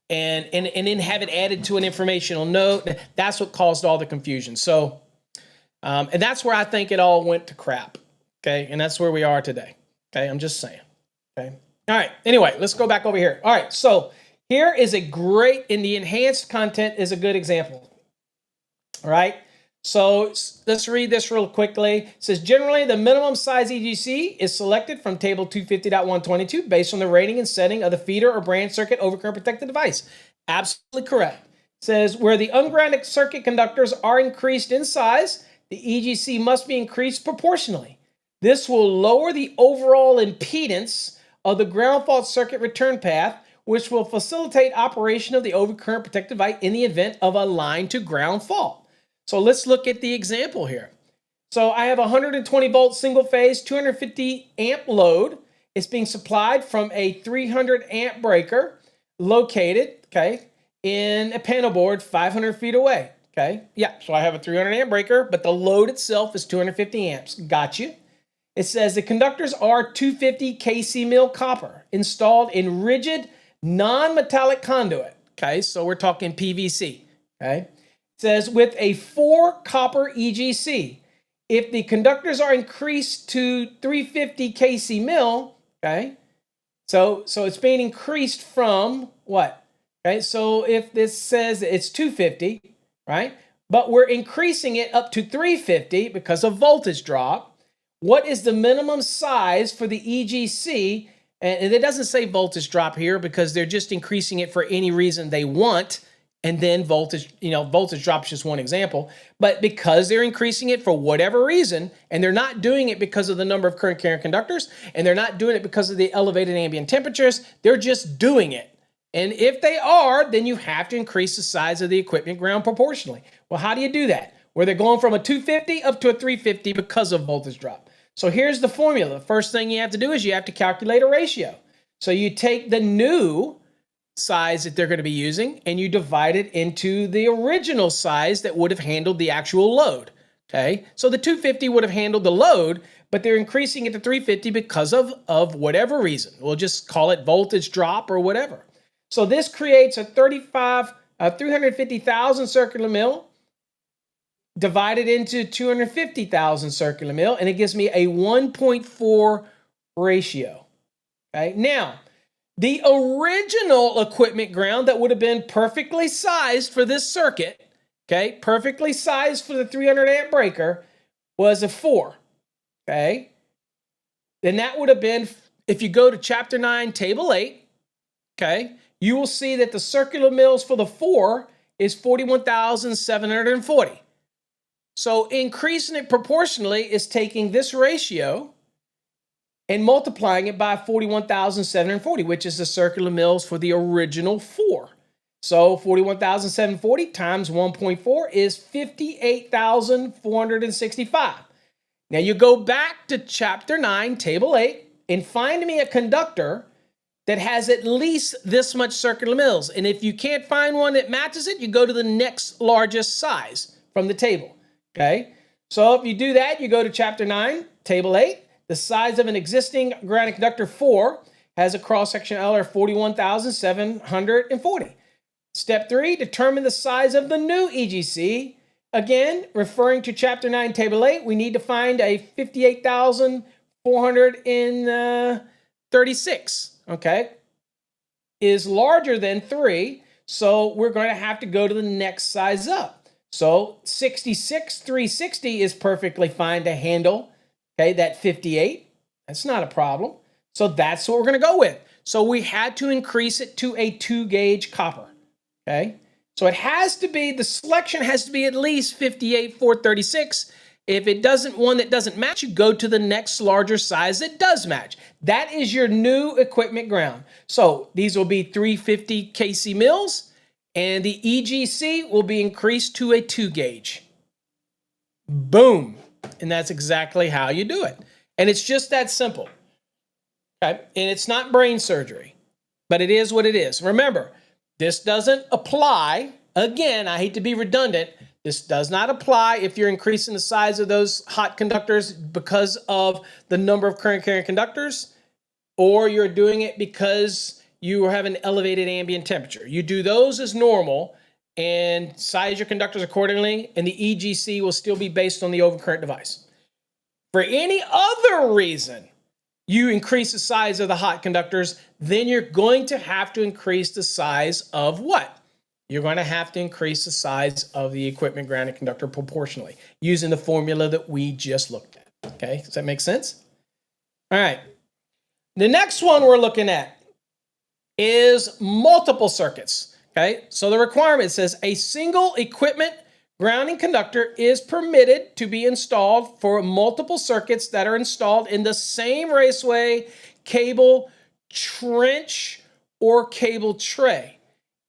Speaker 1: and then have it added to an informational note. That's what caused all the confusion. So, and that's where I think it all went to crap. Okay. And that's where we are today. Okay. I'm just saying. Okay. All right. Anyway, let's go back over here. All right. So here is a great, in the enhanced content is a good example. All right. So let's read this real quickly. It says, generally, the minimum size EGC is selected from table 250.122 based on the rating and setting of the feeder or branch circuit overcurrent protected device. Absolutely correct. It says, where the ungrounded circuit conductors are increased in size, the EGC must be increased proportionally. This will lower the overall impedance of the ground fault circuit return path, which will facilitate operation of the overcurrent protected device in the event of a line to ground fault. So let's look at the example here. So I have a 120 volt single phase, 250 amp load. It's being supplied from a 300 amp breaker located, okay, in a panel board 500 feet away, okay? Yeah, so I have a 300 amp breaker, but the load itself is 250 amps. Got you. It says the conductors are 250 kc mil copper installed in rigid non-metallic conduit, okay? So we're talking PVC, okay? It says with a 4 copper EGC, if the conductors are increased to 350 kc mil, okay, so it's being increased from what? Okay, so if this says it's 250, right, but we're increasing it up to 350 because of voltage drop, what is the minimum size for the EGC And it doesn't say voltage drop here because they're just increasing it for any reason they want. And then voltage drop is just one example. But because they're increasing it for whatever reason, and they're not doing it because of the number of current carrying conductors, and they're not doing it because of the elevated ambient temperatures, they're just doing it. And if they are, then you have to increase the size of the equipment ground proportionally. Well, how do you do that? Where they're going from a 250 up to a 350 because of voltage drop. So here's the formula. The first thing you have to do is you have to calculate a ratio. So you take the new size that they're going to be using and you divide it into the original size that would have handled the actual load. Okay, so the 250 would have handled the load, but they're increasing it to 350 because of whatever reason. We'll just call it voltage drop or whatever. So this creates a 350,000 circular mil divided into 250,000 circular mil, and it gives me a 1.4 ratio. Okay, now the original equipment ground that would have been perfectly sized for this circuit, okay, perfectly sized for the 300 amp breaker, was a 4. Okay, then that would have been, if you go to chapter 9, table 8, okay, you will see that the circular mils for the 4 is 41,740. So increasing it proportionally is taking this ratio and multiplying it by 41,740, which is the circular mils for the original 4. So 41,740 times 1.4 is 58,465. Now you go back to chapter 9, table 8, and find me a conductor that has at least this much circular mils. And if you can't find one that matches it, you go to the next largest size from the table. Okay? So if you do that, you go to chapter 9, table 8. The size of an existing grounded conductor 4 has a cross-section area of 41,740. Step 3, determine the size of the new EGC. Again, referring to chapter 9, table 8, we need to find a 58,436. Okay, is larger than 3, so we're going to have to go to the next size up. So 66,360 is perfectly fine to handle, okay, that 58. That's not a problem. So that's what we're going to go with. So we had to increase it to a 2-gauge copper, okay? So it has to be, the selection has to be at least 58,436. If it doesn't, one that doesn't match, you go to the next larger size that does match. That is your new equipment ground. So these will be 350 kc mils, and the EGC will be increased to a 2-gauge. Boom. And that's exactly how you do it. And it's just that simple. Okay? And it's not brain surgery, but it is what it is. Remember, this doesn't apply. Again, I hate to be redundant. This does not apply if you're increasing the size of those hot conductors because of the number of current carrying conductors, or you're doing it because you have an elevated ambient temperature. You do those as normal and size your conductors accordingly, and the EGC will still be based on the overcurrent device. For any other reason you increase the size of the hot conductors, then you're going to have to increase the size of what? You're going to have to increase the size of the equipment grounded conductor proportionally using the formula that we just looked at. Okay, does that make sense? All right. The next one we're looking at is multiple circuits. Okay, so the requirement says a single equipment grounding conductor is permitted to be installed for multiple circuits that are installed in the same raceway, cable, trench, or cable tray.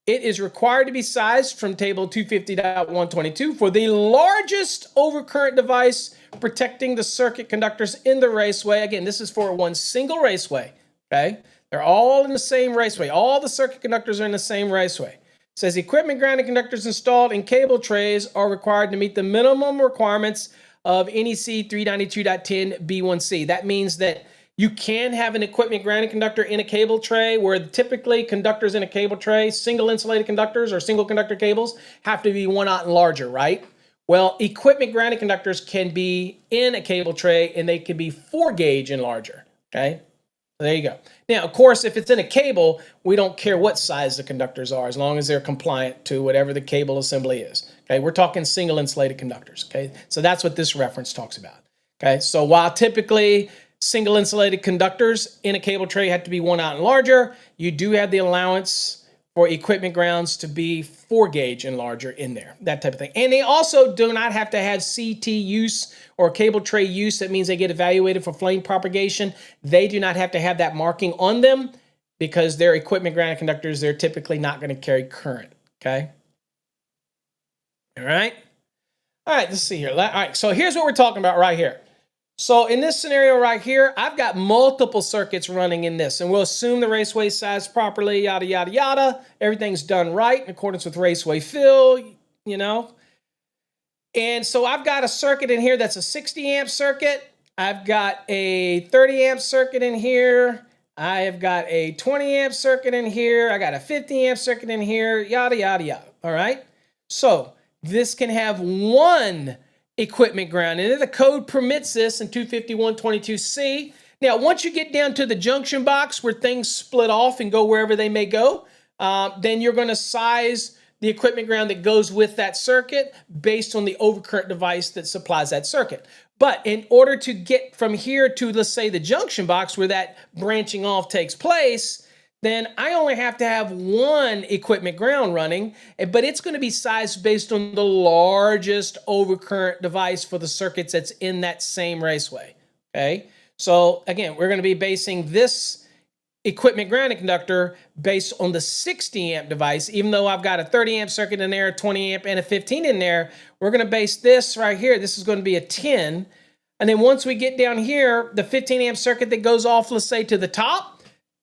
Speaker 1: It is required to be sized from table 250.122 for the largest overcurrent device protecting the circuit conductors in the raceway. Again, this is for one single raceway, okay? They're all in the same raceway. All the circuit conductors are in the same raceway. It says equipment grounded conductors installed in cable trays are required to meet the minimum requirements of NEC 392.10 B1C. That means that you can have an equipment grounding conductor in a cable tray where typically conductors in a cable tray, single insulated conductors or single conductor cables, have to be 1 aught and larger, right? Well, equipment grounding conductors can be in a cable tray and they can be 4-gauge and larger, okay? So there you go. Now, of course, if it's in a cable, we don't care what size the conductors are as long as they're compliant to whatever the cable assembly is, okay? We're talking single insulated conductors, okay? So that's what this reference talks about, okay? So while typically single insulated conductors in a cable tray have to be 1 aught and larger. You do have the allowance for equipment grounds to be 4 gauge and larger in there, that type of thing. And they also do not have to have CT use or cable tray use. That means they get evaluated for flame propagation. They do not have to have that marking on them because they're equipment grounded conductors. They're typically not going to carry current, okay? All right. All right, let's see here. All right, so here's what we're talking about right here. So in this scenario right here, I've got multiple circuits running in this, and we'll assume the raceway sized properly, yada, yada, yada. Everything's done right in accordance with raceway fill, you know. And so I've got a circuit in here that's a 60 amp circuit. I've got a 30 amp circuit in here. I have got a 20 amp circuit in here. I got a 50 amp circuit in here, yada, yada, yada. All right. So this can have one equipment ground, and the code permits this in 251.22c. Now, once you get down to the junction box where things split off and go wherever they may go, then you're going to size the equipment ground that goes with that circuit based on the overcurrent device that supplies that circuit. But in order to get from here to, let's say, the junction box where that branching off takes place, then I only have to have one equipment ground running, but it's going to be sized based on the largest overcurrent device for the circuits that's in that same raceway, okay? So again, we're going to be basing this equipment grounding conductor based on the 60 amp device. Even though I've got a 30 amp circuit in there, a 20 amp, and a 15 in there, we're going to base this right here. This is going to be a 10. And then once we get down here, the 15 amp circuit that goes off, let's say, to the top,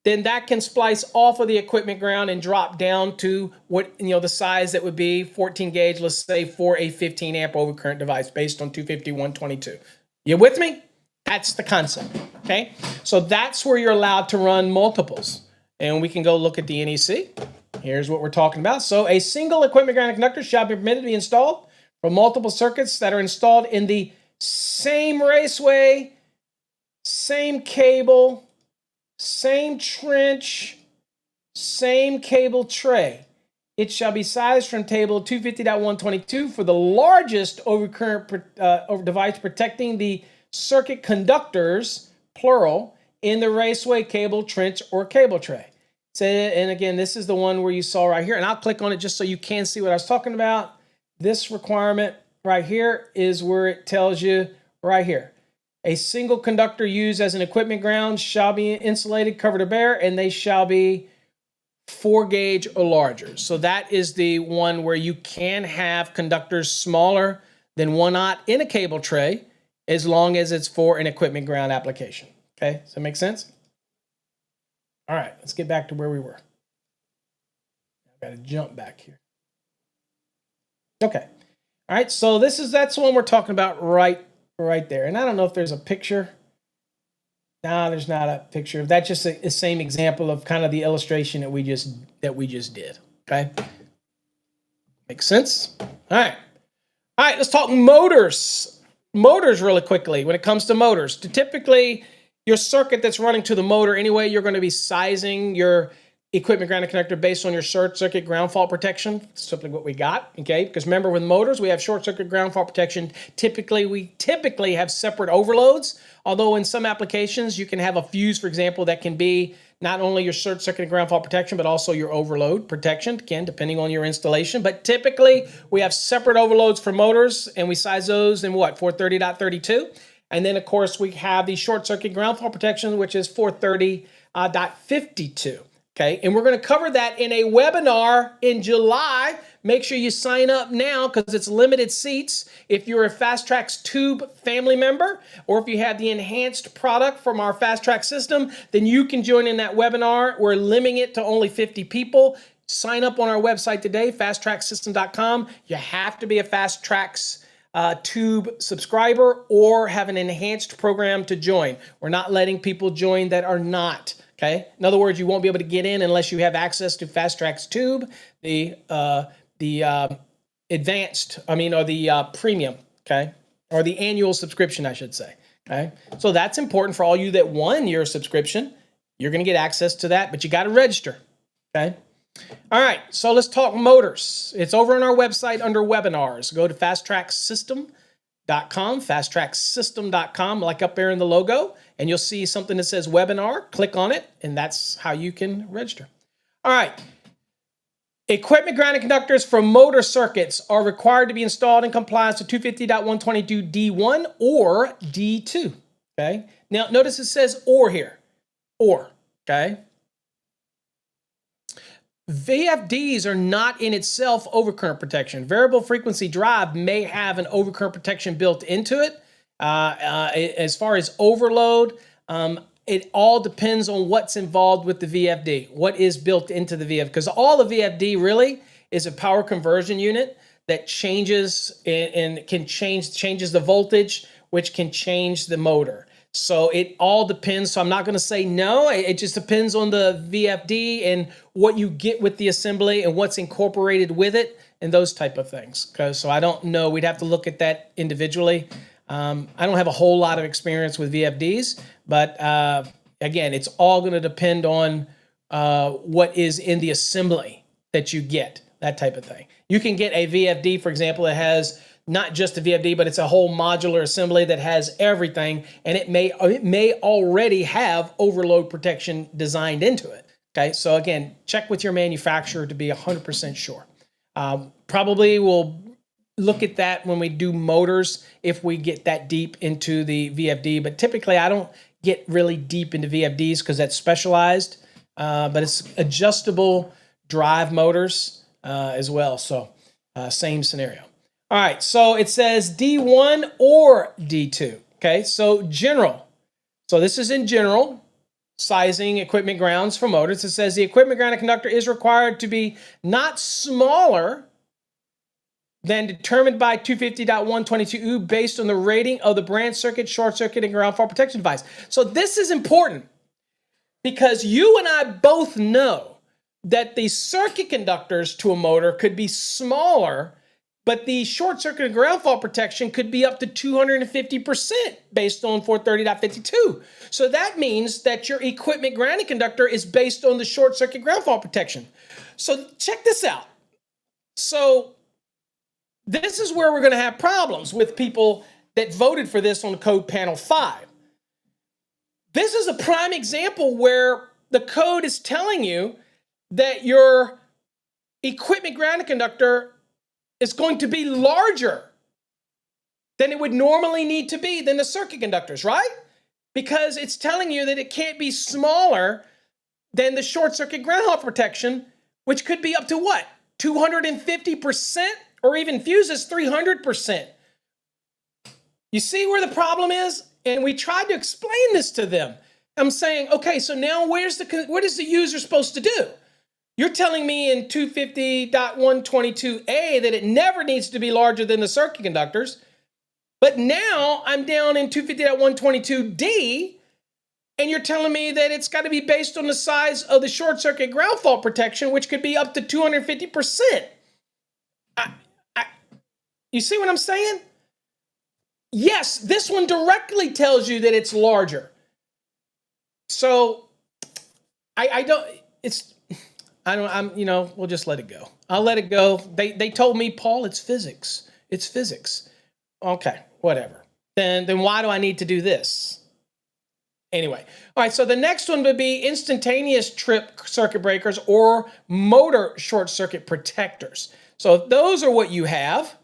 Speaker 1: then that can splice off of the equipment ground and drop down to what, you know, the size that would be 14 gauge, let's say, for a 15 amp overcurrent device based on 251.22. You with me? That's the concept, okay? So that's where you're allowed to run multiples. And we can go look at the NEC. Here's what we're talking about. So a single equipment grounding conductor shall be permitted to be installed for multiple circuits that are installed in the same raceway, same cable, same trench, same cable tray. It shall be sized from table 250.122 for the largest overcurrent device protecting the circuit conductors, plural, in the raceway, cable, trench, or cable tray. So, and again, this is the one where you saw right here, and I'll click on it just so you can see what I was talking about. This requirement right here is where it tells you right here. A single conductor used as an equipment ground shall be insulated, covered or bare, and they shall be 4 gauge or larger. So that is the one where you can have conductors smaller than 1 aught in a cable tray as long as it's for an equipment ground application. Okay, does that make sense? All right, let's get back to where we were. I've got to jump back here. Okay, all right, so that's the one we're talking about right there. And I don't know if there's a picture. No, there's not a picture. That's just the same example of kind of the illustration that we just did. Okay. Makes sense? All right. All right, let's talk motors. Motors really quickly. When it comes to motors, typically your circuit that's running to the motor anyway, you're going to be sizing your equipment grounding connector based on your short circuit ground fault protection. That's simply what we got, okay? Because remember, with motors, we have short circuit ground fault protection. We typically have separate overloads, although in some applications, you can have a fuse, for example, that can be not only your short circuit ground fault protection, but also your overload protection, again, depending on your installation. But typically, we have separate overloads for motors, and we size those in what, 430.32? And then, of course, we have the short circuit ground fault protection, which is 430.52. Okay, and we're going to cover that in a webinar in July. Make sure you sign up now because it's limited seats. If you're a Fast Tracks Tube family member, or if you have the enhanced product from our Fast Track system, then you can join in that webinar. We're limiting it to only 50 people. Sign up on our website today, fasttracksystem.com. You have to be a Fast Tracks Tube subscriber or have an enhanced program to join. We're not letting people join that are not. Okay. In other words, you won't be able to get in unless you have access to Fast Tracks Tube, the advanced, or the premium. Okay, or the annual subscription, I should say. Okay, so that's important for all you that 1 year subscription. You're going to get access to that, but you got to register. Okay. All right. So let's talk motors. It's over on our website under webinars. Go to fasttracksystem.com. fasttracksystem.com, like up there in the logo, and you'll see something that says webinar. Click on it, and that's how you can register. All right. Equipment grounding conductors for motor circuits are required to be installed in compliance with 250.122 D1 or D2. Okay. Now, notice it says or here. Or. Okay. VFDs are not in itself overcurrent protection. Variable frequency drive may have an overcurrent protection built into it. As far as overload, it all depends on what's involved with the VFD, what is built into the VFD. Because all the VFD really is a power conversion unit that changes and can changes the voltage, which can change the motor. So it all depends. So I'm not going to say no. It just depends on the VFD and what you get with the assembly and what's incorporated with it and those type of things. So I don't know. We'd have to look at that individually. I don't have a whole lot of experience with VFDs, but again, it's all going to depend on what is in the assembly that you get, that type of thing. You can get a VFD, for example, that has not just a VFD, but it's a whole modular assembly that has everything, and it may already have overload protection designed into it. Okay, so again, check with your manufacturer to be 100% sure. Probably we'll look at that when we do motors if we get that deep into the VFD, but typically I don't get really deep into VFDs because that's specialized, but it's adjustable drive motors as well, so same scenario. All right, so it says D1 or D2, okay? So general. So this is in general, sizing equipment grounds for motors. It says the equipment grounding conductor is required to be not smaller than determined by 250.122 based on the rating of the branch circuit, short circuit, and ground fault protection device. So this is important because you and I both know that the circuit conductors to a motor could be smaller, but the short circuit and ground fault protection could be up to 250% based on 430.52. So that means that your equipment grounding conductor is based on the short circuit ground fault protection. So check this out. So this is where we're going to have problems with people that voted for this on code panel 5. This is a prime example where the code is telling you that your equipment grounding conductor is going to be larger than it would normally need to be than the circuit conductors, right? Because it's telling you that it can't be smaller than the short circuit ground fault protection, which could be up to what? 250% or even fuses 300%. You see where the problem is? And we tried to explain this to them. I'm saying, okay, so now what is the user supposed to do? You're telling me in 250.122A that it never needs to be larger than the circuit conductors, but now I'm down in 250.122D, and you're telling me that it's got to be based on the size of the short circuit ground fault protection, which could be up to 250%. You see what I'm saying? Yes, this one directly tells you that it's larger. So we'll just let it go. I'll let it go. They told me, Paul, it's physics. It's physics. Okay, whatever. Then why do I need to do this? Anyway, all right, so the next one would be instantaneous trip circuit breakers or motor short circuit protectors. So if those are what you have,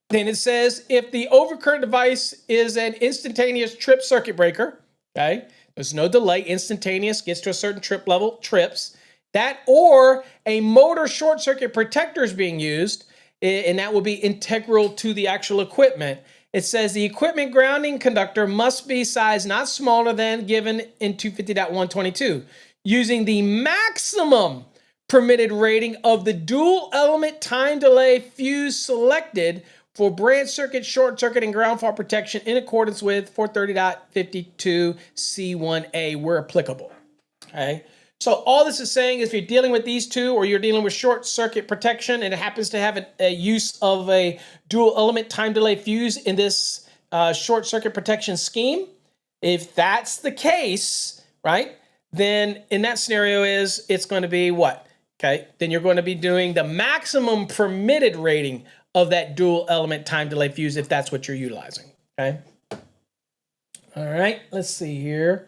Speaker 1: then it says if the overcurrent device is an instantaneous trip circuit breaker, okay, there's no delay, instantaneous, gets to a certain trip level, trips, that or a motor short circuit protector is being used, and that will be integral to the actual equipment. It says the equipment grounding conductor must be size not smaller than given in 250.122, using the maximum permitted rating of the dual element time delay fuse selected for branch circuit, short circuit, and ground fault protection in accordance with 430.52 C1A where applicable. Okay. So all this is saying is if you're dealing with these two or you're dealing with short circuit protection and it happens to have a use of a dual element time delay fuse in this short circuit protection scheme, if that's the case, right, then in that scenario it's going to be what? Okay, then you're going to be doing the maximum permitted rating of that dual element time delay fuse if that's what you're utilizing. Okay. All right, let's see here.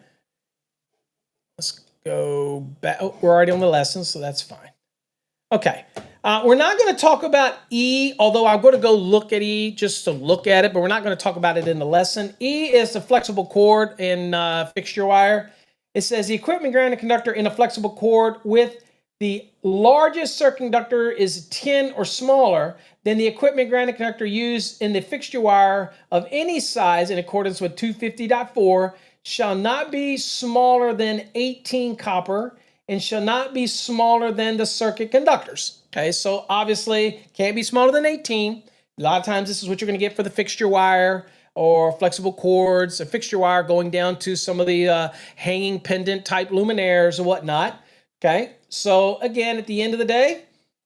Speaker 1: Let's go back. Oh, we're already on the lesson, so that's fine. Okay. We're not going to talk about E, although I'm going to go look at E just to look at it, but we're not going to talk about it in the lesson. E is the flexible cord in fixture wire. It says the equipment grounded conductor in a flexible cord with the largest circuit conductor is 10 or smaller than the equipment grounded conductor used in the fixture wire of any size in accordance with 250.4 shall not be smaller than 18 copper and shall not be smaller than the circuit conductors. Okay, so obviously can't be smaller than 18. A lot of times this is what you're going to get for the fixture wire or flexible cords, a fixture wire going down to some of the hanging pendant type luminaires and whatnot. Okay, so again, at the end of the day,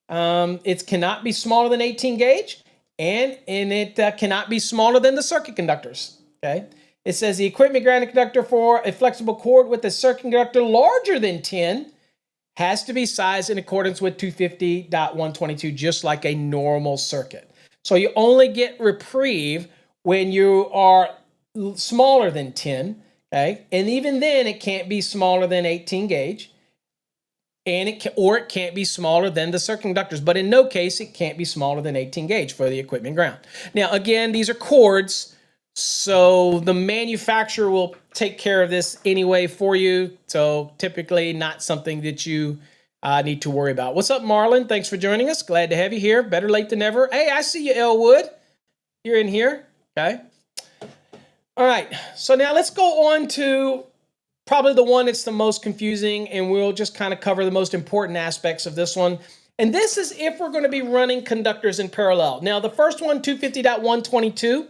Speaker 1: it cannot be smaller than 18 gauge and it cannot be smaller than the circuit conductors. Okay, it says the equipment grounded conductor for a flexible cord with a circuit conductor larger than 10 has to be sized in accordance with 250.122, just like a normal circuit. So you only get reprieve when you are smaller than 10, okay? And even then, it can't be smaller than 18 gauge, and it can't be smaller than the circuit conductors. But in no case, it can't be smaller than 18 gauge for the equipment ground. Now, again, these are cords, so the manufacturer will take care of this anyway for you. So typically not something that you need to worry about. What's up, Marlon? Thanks for joining us. Glad to have you here. Better late than never. Hey, I see you, Elwood. You're in here. Okay. All right. So now let's go on to probably the one that's the most confusing, and we'll just kind of cover the most important aspects of this one. And this is if we're going to be running conductors in parallel. Now, the first one, 250.122,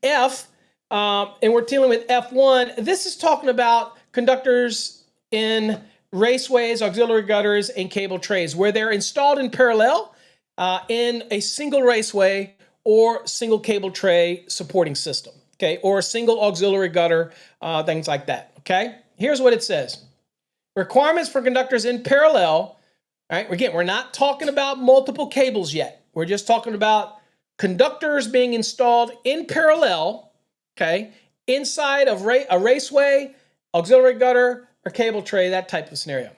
Speaker 1: F, and we're dealing with F1. This is talking about conductors in raceways, auxiliary gutters, and cable trays, where they're installed in parallel in a single raceway or single cable tray supporting system, okay, or a single auxiliary gutter, things like that, okay? Here's what it says. Requirements for conductors in parallel, all right? Again, we're not talking about multiple cables yet. We're just talking about conductors being installed in parallel, okay, inside of a raceway, auxiliary gutter, or cable tray, that type of scenario.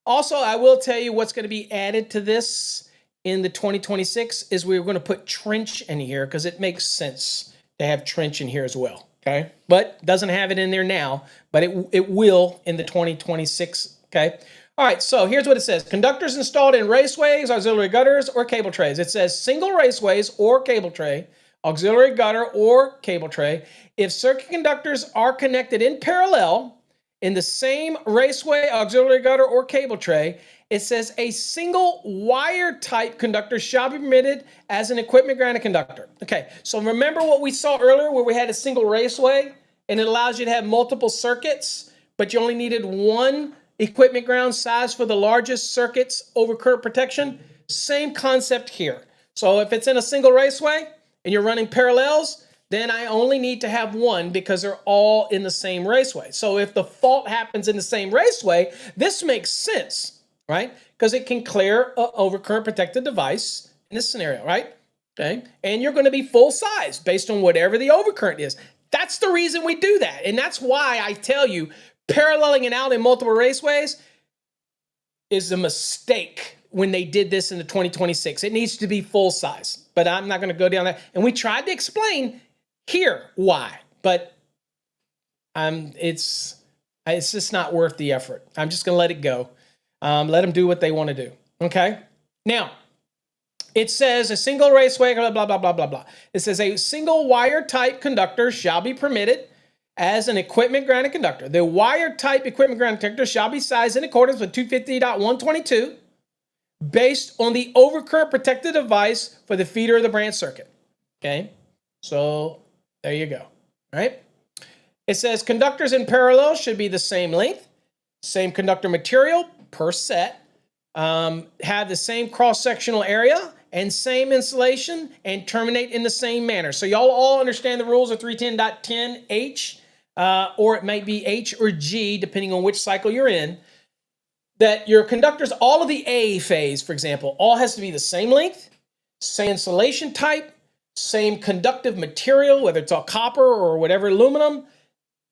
Speaker 1: Also, I will tell you what's going to be added to this in the 2026 is we're going to put trench in here because it makes sense to have trench in here as well, okay? But doesn't have it in there now, but it will in the 2026, okay? All right, so here's what it says. Conductors installed in raceways, auxiliary gutters, or cable trays. It says single raceways or cable tray, auxiliary gutter or cable tray. If circuit conductors are connected in parallel in the same raceway, auxiliary gutter, or cable tray, it says a single wire type conductor shall be permitted as an equipment grounded conductor. Okay, so remember what we saw earlier where we had a single raceway and it allows you to have multiple circuits, but you only needed one equipment ground size for the largest circuits over current protection? Same concept here. So if it's in a single raceway and you're running parallels, then I only need to have one because they're all in the same raceway. So if the fault happens in the same raceway, this makes sense, right? Because it can clear an overcurrent protected device in this scenario, right? Okay, and you're going to be full size based on whatever the overcurrent is. That's the reason we do that. And that's why I tell you, paralleling it out in multiple raceways is a mistake when they did this in the 2026. It needs to be full size, but I'm not going to go down that. And we tried to explain here why, but it's just not worth the effort. I'm just going to let it go. Let them do what they want to do. Okay. Now, it says a single raceway, blah, blah, blah, blah, blah, blah. It says a single wire type conductor shall be permitted as an equipment grounded conductor. The wire type equipment grounded conductor shall be sized in accordance with 250.122 based on the overcurrent protected device for the feeder of the branch circuit. Okay. So there you go. All right. It says conductors in parallel should be the same length, same conductor material per set, have the same cross-sectional area and same insulation, and terminate in the same manner. So y'all all understand the rules of 310.10H, or it might be H or G, depending on which cycle you're in, that your conductors, all of the A phase, for example, all has to be the same length, same insulation type, same conductive material, whether it's all copper or whatever aluminum,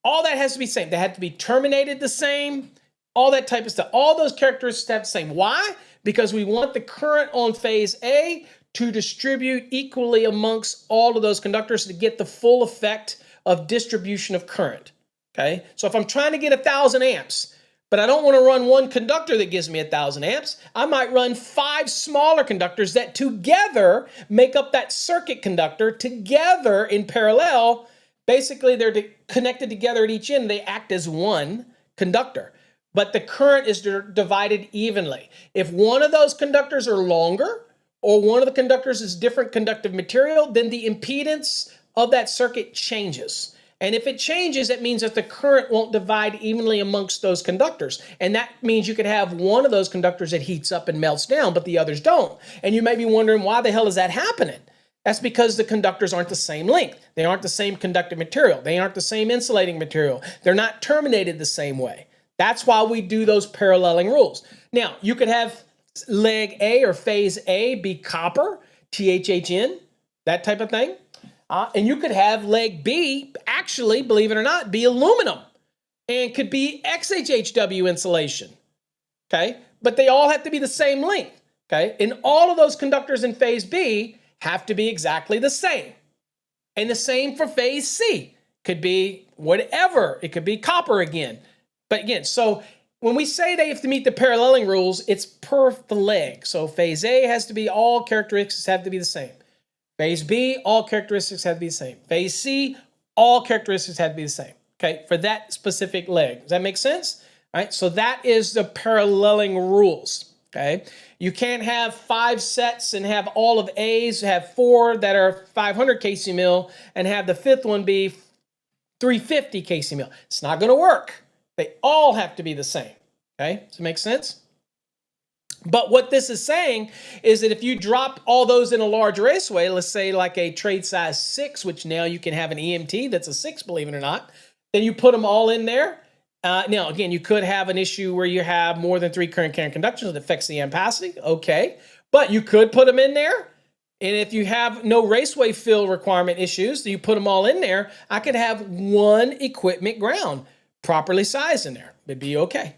Speaker 1: all that has to be the same. They have to be terminated the same, all that type of stuff. All those characteristics have the same. Why? Because we want the current on phase A to distribute equally amongst all of those conductors to get the full effect of distribution of current. Okay, so if I'm trying to get 1,000 amps, but I don't want to run one conductor that gives me 1,000 amps, I might run 5 smaller conductors that together make up that circuit conductor together in parallel. Basically, they're connected together at each end. They act as one conductor, but the current is divided evenly. If one of those conductors are longer or one of the conductors is different conductive material, then the impedance of that circuit changes. And if it changes, it means that the current won't divide evenly amongst those conductors. And that means you could have one of those conductors that heats up and melts down, but the others don't. And you may be wondering, why the hell is that happening? That's because the conductors aren't the same length. They aren't the same conductive material. They aren't the same insulating material. They're not terminated the same way. That's why we do those paralleling rules. Now, you could have leg A or phase A be copper, THHN, that type of thing. And you could have leg B, actually, believe it or not, be aluminum and could be XHHW insulation, okay? But they all have to be the same length, okay? And all of those conductors in phase B have to be exactly the same. And the same for phase C. Could be whatever. It could be copper again. But again, so when we say they have to meet the paralleling rules, it's per the leg. So phase A has to be, all characteristics have to be the same. Phase B, all characteristics have to be the same. Phase C, all characteristics have to be the same, okay, for that specific leg. Does that make sense? All right, so that is the paralleling rules, okay? You can't have 5 sets and have all of A's, have 4 that are 500 kc mil, and have the 5th one be 350 kc mil. It's not going to work. They all have to be the same, okay? Does it make sense? But what this is saying is that if you drop all those in a large raceway, let's say like a trade size 6, which now you can have an EMT that's a 6, believe it or not, then you put them all in there. Now, again, you could have an issue where you have more than 3 current carrying conductors that affects the ampacity. Okay, but you could put them in there. And if you have no raceway fill requirement issues, you put them all in there. I could have one equipment ground properly sized in there. It'd be okay.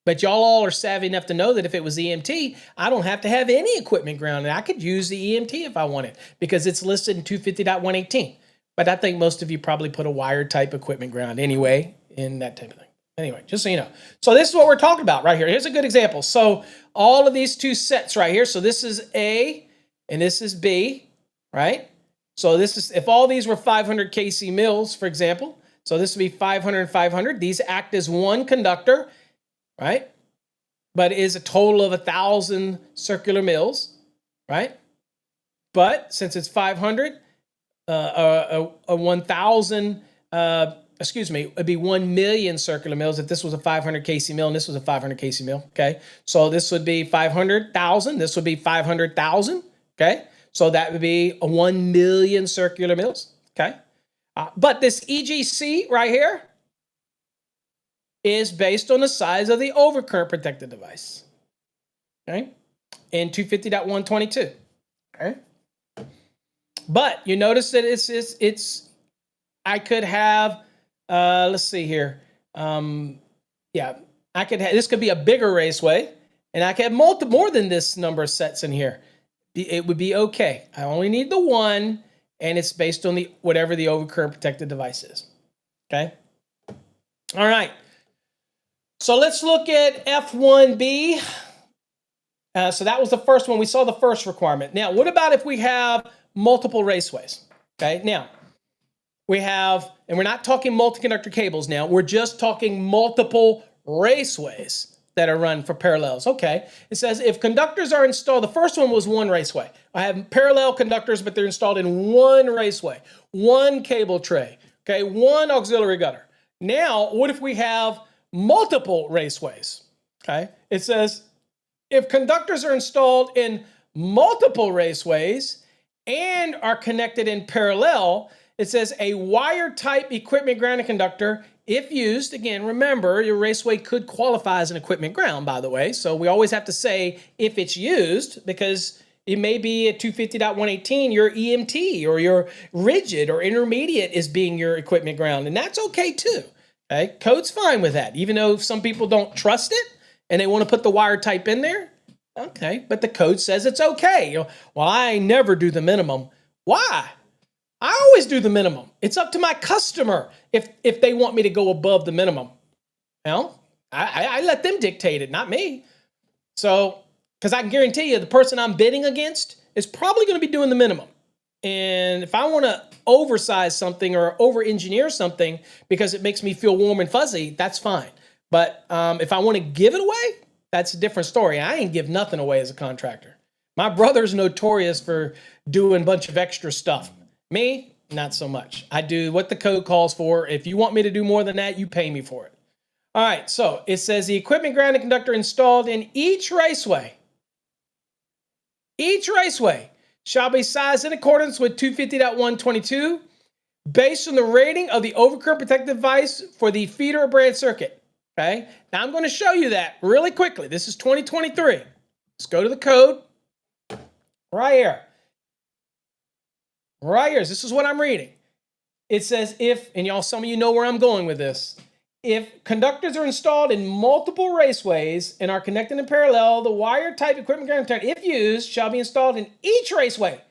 Speaker 1: But y'all all are savvy enough to know that if it was EMT, I don't have to have any equipment ground. And I could use the EMT if I wanted because it's listed in 250.118. But I think most of you probably put a wired type equipment ground anyway in that type of thing. Anyway, just so you know. So this is what we're talking about right here. Here's a good example. So all of these 2 sets right here. So this is A and this is B, right? So this is, if all these were 500 kc mils, for example, so this would be 500 and 500. These act as one conductor, right? But it is a total of 1,000 circular mils, right? But since it's 500, 1,000, it'd be 1 million circular mils if this was a 500 kc mil and this was a 500 kc mil, okay? So this would be 500,000, this would be 500,000, okay? So that would be 1 million circular mils, okay? But this EGC right here is based on the size of the overcurrent protected device, okay? In 250.122, okay? But you notice that it's I could have, let's see here. Yeah, I could have, this could be a bigger raceway and I could have more than this number of sets in here. It would be okay. I only need the one and it's based on whatever the overcurrent protected device is, okay? All right. So let's look at F1B. So that was the first one. We saw the first requirement. Now, what about if we have multiple raceways? Okay, now we have, and we're not talking multi-conductor cables now, we're just talking multiple raceways that are run for parallels. Okay, it says if conductors are installed, the first one was one raceway. I have parallel conductors, but they're installed in one raceway, one cable tray, okay, one auxiliary gutter. Now, what if we have multiple raceways? Okay, it says if conductors are installed in multiple raceways and are connected in parallel, it says a wire type equipment grounded conductor, if used, again, remember your raceway could qualify as an equipment ground, by the way. So we always have to say if it's used, because It may be at 250.118, your EMT or your rigid or intermediate is being your equipment ground, and that's okay too. Okay, code's fine with that, even though some people don't trust it and they want to put the wire type in there. Okay, but the code says it's okay. Well, I never do the minimum. Why? I always do the minimum. It's up to my customer if they want me to go above the minimum. Well, I let them dictate it, not me. So, because I can guarantee you the person I'm bidding against is probably going to be doing the minimum. And if I want to oversize something or over-engineer something because it makes me feel warm and fuzzy, that's fine. But if I want to give it away, that's a different story. I ain't give nothing away as a contractor. My brother's notorious for doing a bunch of extra stuff. Me, not so much. I do what the code calls for. If you want me to do more than that, you pay me for it. All right, so it says the equipment grounding conductor installed in each raceway shall be sized in accordance with 250.122 based on the rating of the overcurrent protective device for the feeder or branch circuit. Okay, now I'm going to show you that really quickly. This is 2023. Let's go to the code right here. Right here, this is what I'm reading. It says if, and y'all, some of you know where I'm going with this. If conductors are installed in multiple raceways and are connected in parallel, the wire type equipment ground conductor, if used, shall be installed in each raceway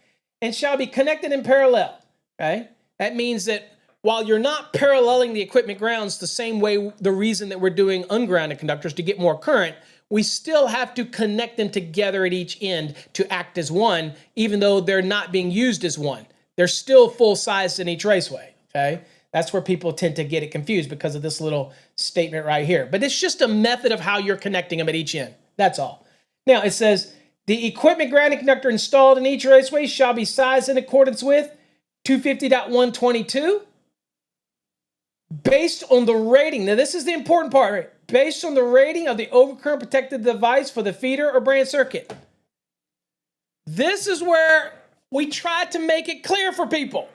Speaker 1: and shall be connected in parallel. Okay? That means that while you're not paralleling the equipment grounds the same way, the reason that we're doing ungrounded conductors to get more current, we still have to connect them together at each end to act as one, even though they're not being used as one. They're still full size in each raceway. Okay? That's where people tend to get it confused because of this little statement right here. But it's just a method of how you're connecting them at each end. That's all. Now, it says, the equipment grounding conductor installed in each raceway shall be sized in accordance with 250.122 based on the rating. Now, this is the important part, right? Based on the rating of the overcurrent protected device for the feeder or branch circuit. This is where we try to make it clear for people.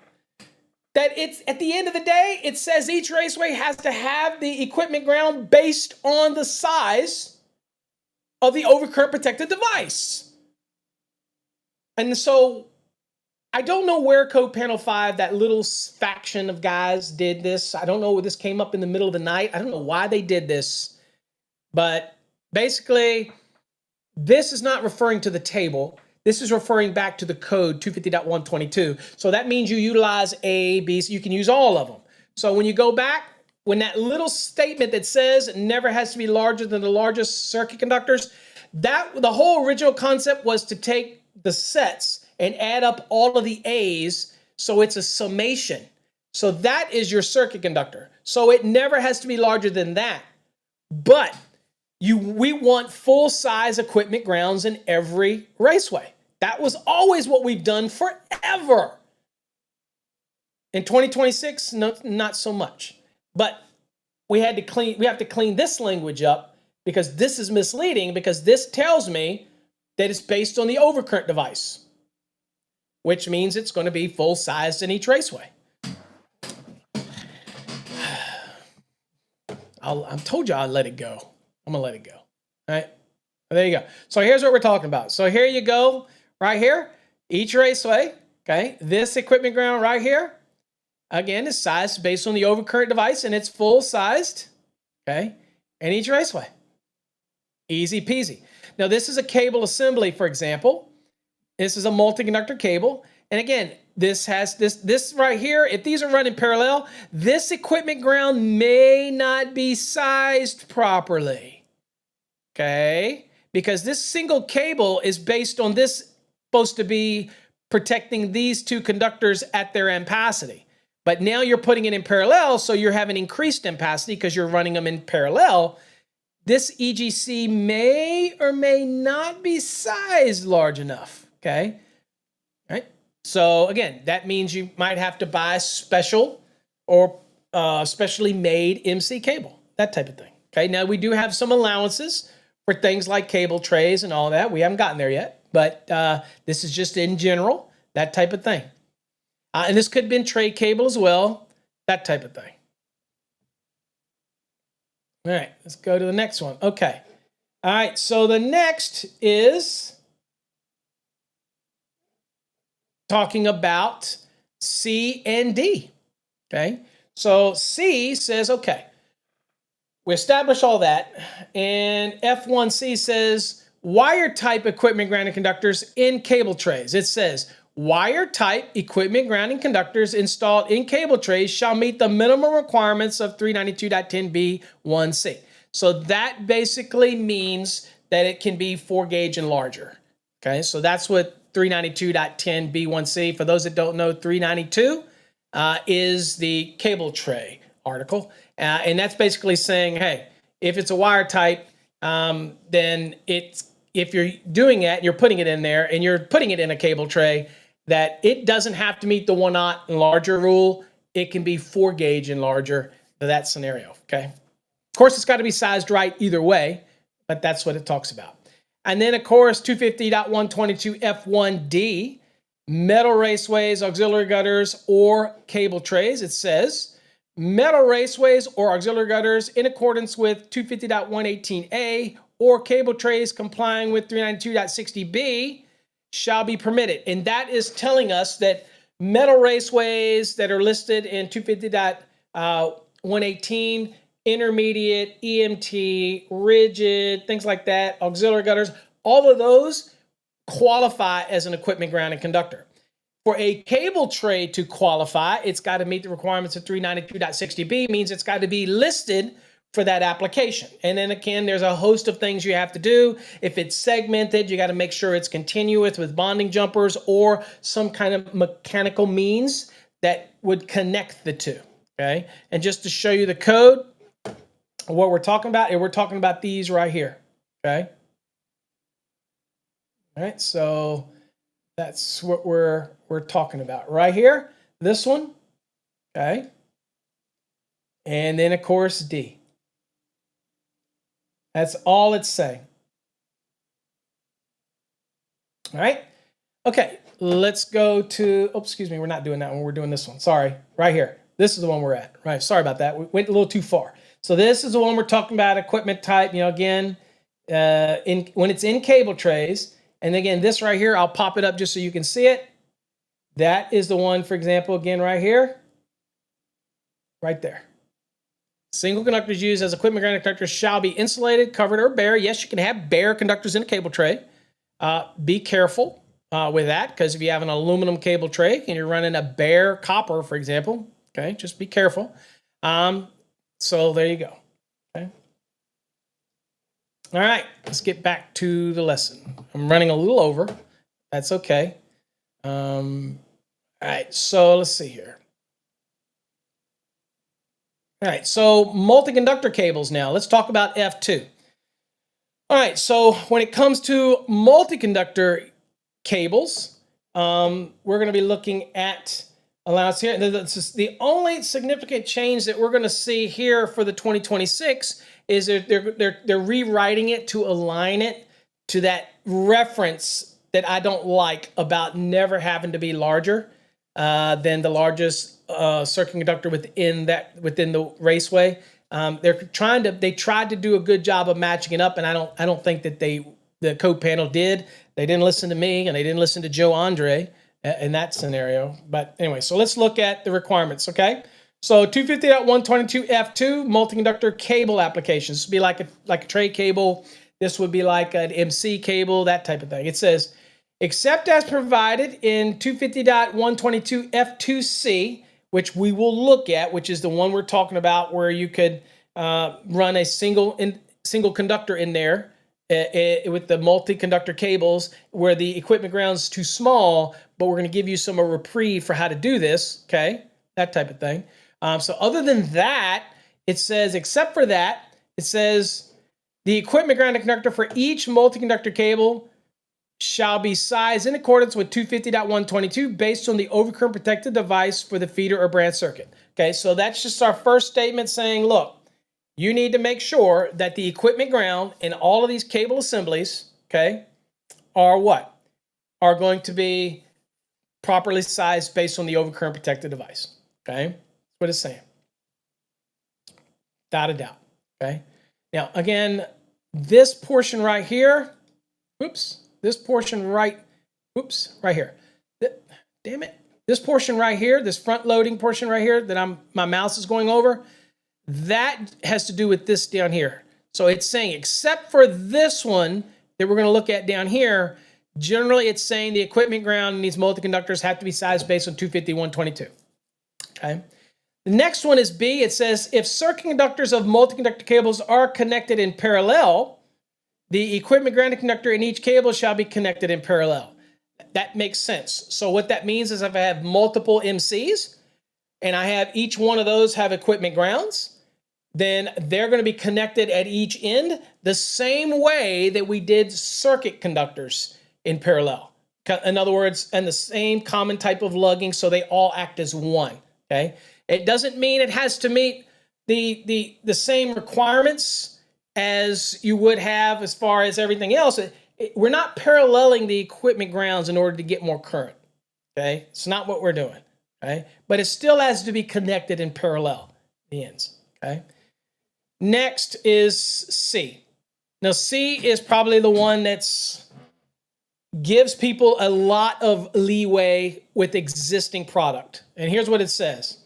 Speaker 1: That it's at the end of the day, it says each raceway has to have the equipment ground based on the size of the overcurrent protected device. And so I don't know where Code Panel 5, that little faction of guys did this. I don't know, this came up in the middle of the night. I don't know why they did this. But basically, this is not referring to the table. This is referring back to the code 250.122. So that means you utilize A, B, so you can use all of them. So when you go back, when that little statement that says it never has to be larger than the largest circuit conductors, that the whole original concept was to take the sets and add up all of the A's, so it's a summation. So that is your circuit conductor. So it never has to be larger than that. But we want full-size equipment grounds in every raceway. That was always what we've done forever. In 2026, no, not so much. But we have to clean this language up because this is misleading, because this tells me that it's based on the overcurrent device, which means it's going to be full-sized in each raceway. I told you I'd let it go. I'm going to let it go. All right. There you go. So here's what we're talking about. So here you go, right here. Each raceway, okay, this equipment ground right here, again, is sized based on the overcurrent device, and it's full-sized, okay, in each raceway. Easy peasy. Now, this is a cable assembly, for example. This is a multi-conductor cable. And again, this has this right here. If these are running parallel, this equipment ground may not be sized properly. Okay? Because this single cable is based on this supposed to be protecting these two conductors at their ampacity. But now you're putting it in parallel, so you're having increased ampacity because you're running them in parallel. This EGC may or may not be sized large enough. Okay? All right? So again, that means you might have to buy special or specially made MC cable, that type of thing. Okay, now we do have some allowances for things like cable trays and all that. We haven't gotten there yet, but this is just in general, that type of thing. And this could have been tray cable as well, that type of thing. All right, let's go to the next one. Okay. All right, so the next is talking about C and D. Okay, so C says, okay, we establish all that, and F1C says wire type equipment grounding conductors in cable trays. It says wire type equipment grounding conductors installed in cable trays shall meet the minimum requirements of 392.10b1c. So that basically means that it can be 4 gauge and larger. Okay, so that's what 392.10b1c, for those that don't know, 392 is the cable tray article. And that's basically saying, hey, if it's a wire type, then if you're doing it, you're putting it in there and you're putting it in a cable tray, that it doesn't have to meet the 1/0 and larger rule. It can be 4 gauge and larger for that scenario, okay? Of course, it's got to be sized right either way, but that's what it talks about. And then, of course, 250.122F1D, metal raceways, auxiliary gutters, or cable trays. It says metal raceways or auxiliary gutters in accordance with 250.118A or cable trays complying with 392.60B shall be permitted. And that is telling us that metal raceways that are listed in 250.118, intermediate, EMT, rigid, things like that, auxiliary gutters, all of those qualify as an equipment grounding conductor. For a cable tray to qualify, it's got to meet the requirements of 392.60B, means it's got to be listed for that application. And then again, there's a host of things you have to do. If it's segmented, you got to make sure it's continuous with bonding jumpers or some kind of mechanical means that would connect the two, okay? And just to show you the code, what we're talking about, we're talking about these right here, okay? All right, so that's what we're talking about right here. This one, okay? And then, of course, D. That's all it's saying. All right? Okay, let's go to, oh, excuse me, we're not doing that one. We're doing this one. Sorry, right here. This is the one we're at. Right, sorry about that. We went a little too far. So this is the one we're talking about, equipment type, again, when it's in cable trays. And again, this right here, I'll pop it up just so you can see it. That is the one, for example, again, right here. Right there. Single conductors used as equipment grounding conductors shall be insulated, covered, or bare. Yes, you can have bare conductors in a cable tray. Be careful with that, because if you have an aluminum cable tray and you're running a bare copper, for example, okay, just be careful. So there you go. Okay. All right, let's get back to the lesson. I'm running a little over. That's okay. All right, so let's see here. All right, so multi-conductor cables now. Let's talk about F2. All right, so when it comes to multi-conductor cables, we're going to be looking at allowance here. This is the only significant change that we're going to see here for the 2026 is they're rewriting it to align it to that reference that I don't like about never having to be larger than the largest circuit conductor within the raceway. They tried to do a good job of matching it up, and I don't think that the code panel did. They didn't listen to me, and they didn't listen to Joe Andre in that scenario. But anyway, so let's look at the requirements, okay? So 250.122F2 multi-conductor cable applications. This would be like a tray cable. This would be like an MC cable, that type of thing. It says, except as provided in 250.122F2C, which we will look at, which is the one we're talking about, where you could run a single conductor in there with the multi-conductor cables, where the equipment ground's too small, but we're going to give you some reprieve for how to do this, okay? That type of thing. So other than that, it says, except for that, it says the equipment grounding conductor for each multi-conductor cable shall be sized in accordance with 250.122 based on the overcurrent protected device for the feeder or branch circuit. Okay, so that's just our first statement saying, look, you need to make sure that the equipment ground in all of these cable assemblies, okay, are what? Are going to be properly sized based on the overcurrent protected device. Okay, that's what it's saying. Without a doubt. Okay, now again, this portion right here, this portion right here. damn it. This portion right here, this front loading portion right here that my mouse is going over, that has to do with this down here. So it's saying, except for this one that we're going to look at down here, generally it's saying the equipment ground and these multi-conductors have to be sized based on 250-122. Okay. The next one is B. It says, if circuit conductors of multi-conductor cables are connected in parallel, the equipment grounded conductor in each cable shall be connected in parallel. That makes sense. So what that means is if I have multiple MCs and I have each one of those have equipment grounds, then they're going to be connected at each end the same way that we did circuit conductors in parallel. In other words, and the same common type of lugging, so they all act as one. Okay. It doesn't mean it has to meet the same requirements as you would have as far as everything else. We're not paralleling the equipment grounds in order to get more current. Okay. It's not what we're doing. Okay. But it still has to be connected in parallel, the ends. Okay. Next is C. Now, C is probably the one that's gives people a lot of leeway with existing product. And here's what it says.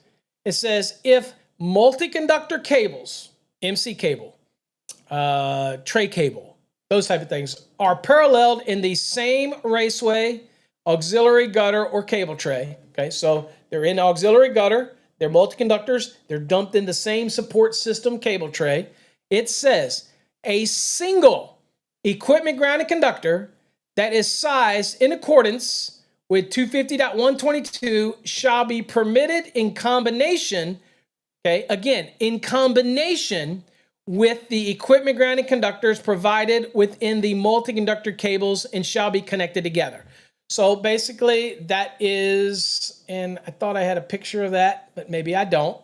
Speaker 1: It says, if multi-conductor cables, MC cable, tray cable, those type of things, are paralleled in the same raceway, auxiliary gutter, or cable tray. Okay, so they're in auxiliary gutter, they're multi-conductors, they're dumped in the same support system cable tray. It says a single equipment grounded conductor that is sized in accordance with 250.122 shall be permitted in combination, okay, again, in combination with the equipment grounded conductors provided within the multi-conductor cables and shall be connected together. So basically that is, and I thought I had a picture of that, but maybe I don't.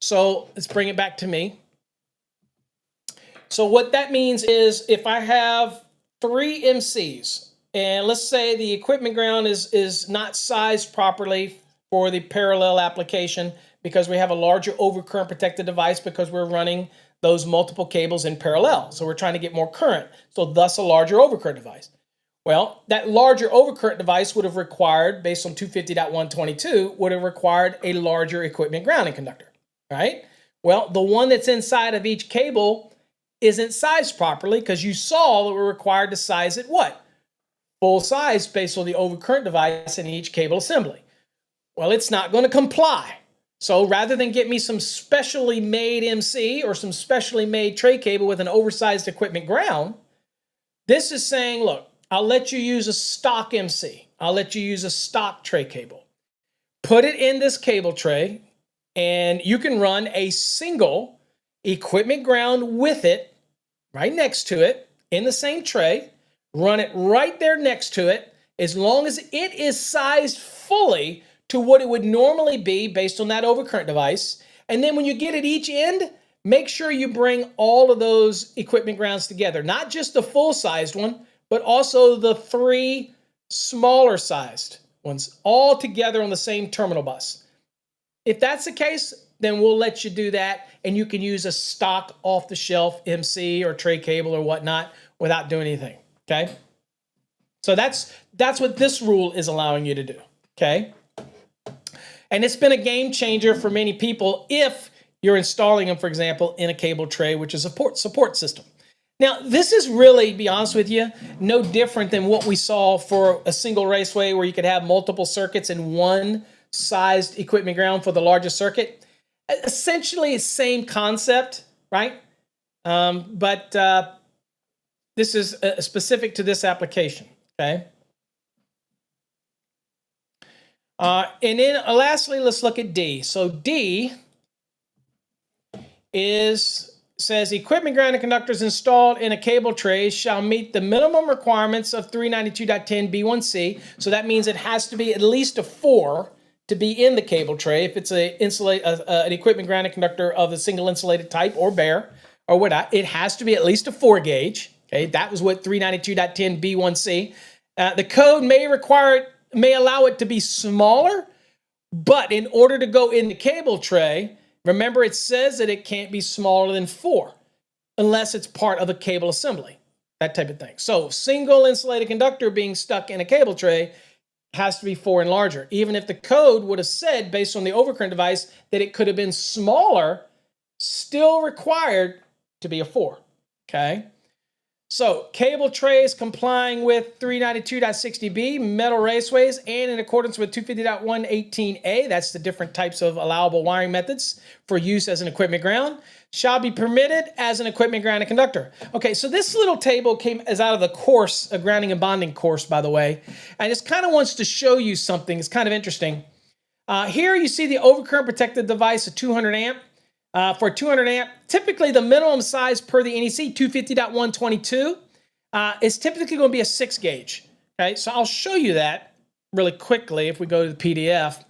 Speaker 1: So let's bring it back to me. So what that means is if I have 3 MCs, and let's say the equipment ground is not sized properly for the parallel application because we have a larger overcurrent protected device because we're running those multiple cables in parallel. So we're trying to get more current, so thus a larger overcurrent device. Well, that larger overcurrent device would have required, based on 250.122, would have required a larger equipment grounding conductor, right? Well, the one that's inside of each cable isn't sized properly because you saw that we're required to size it what? Full size based on the overcurrent device in each cable assembly. Well, it's not going to comply. So rather than get me some specially made MC or some specially made tray cable with an oversized equipment ground, this is saying, look, I'll let you use a stock MC. I'll let you use a stock tray cable. Put it in this cable tray, and you can run a single equipment ground with it right next to it in the same tray. Run it right there next to it as long as it is sized fully to what it would normally be based on that overcurrent device. And then when you get at each end, make sure you bring all of those equipment grounds together, not just the full-sized one, but also the 3 smaller sized ones all together on the same terminal bus. If that's the case, then we'll let you do that, and you can use a stock off-the-shelf MC or tray cable or whatnot without doing anything, okay? So that's what this rule is allowing you to do, okay? And it's been a game changer for many people if you're installing them, for example, in a cable tray, which is a support system. Now, this is really, to be honest with you, no different than what we saw for a single raceway where you could have multiple circuits in one sized equipment ground for the largest circuit. Essentially, same concept, right? But this is specific to this application, okay? And then lastly, let's look at D. So D says equipment grounded conductors installed in a cable tray shall meet the minimum requirements of 392.10b1c. So that means it has to be at least a 4 to be in the cable tray if it's an equipment grounded conductor of the single insulated type or bare or whatnot. It has to be at least a 4 gauge. Okay, that was what 392.10b1c. The code may allow it to be smaller, but in order to go in the cable tray, remember, it says that it can't be smaller than 4 unless it's part of a cable assembly, that type of thing. So single insulated conductor being stuck in a cable tray has to be 4 and larger. Even if the code would have said, based on the overcurrent device, that it could have been smaller, still required to be a 4, okay? So cable trays complying with 392.60b, metal raceways, and in accordance with 250.118a, that's the different types of allowable wiring methods for use as an equipment ground, shall be permitted as an equipment grounded conductor. Okay, so this little table is out of the course, a grounding and bonding course, by the way, and it kind of wants to show you something. It's kind of interesting. Here you see the overcurrent protected device, a 200 amp. For 200 amp, typically the minimum size per the NEC, 250.122, is typically going to be a 6 gauge. Okay, so I'll show you that really quickly. If we go to the PDF,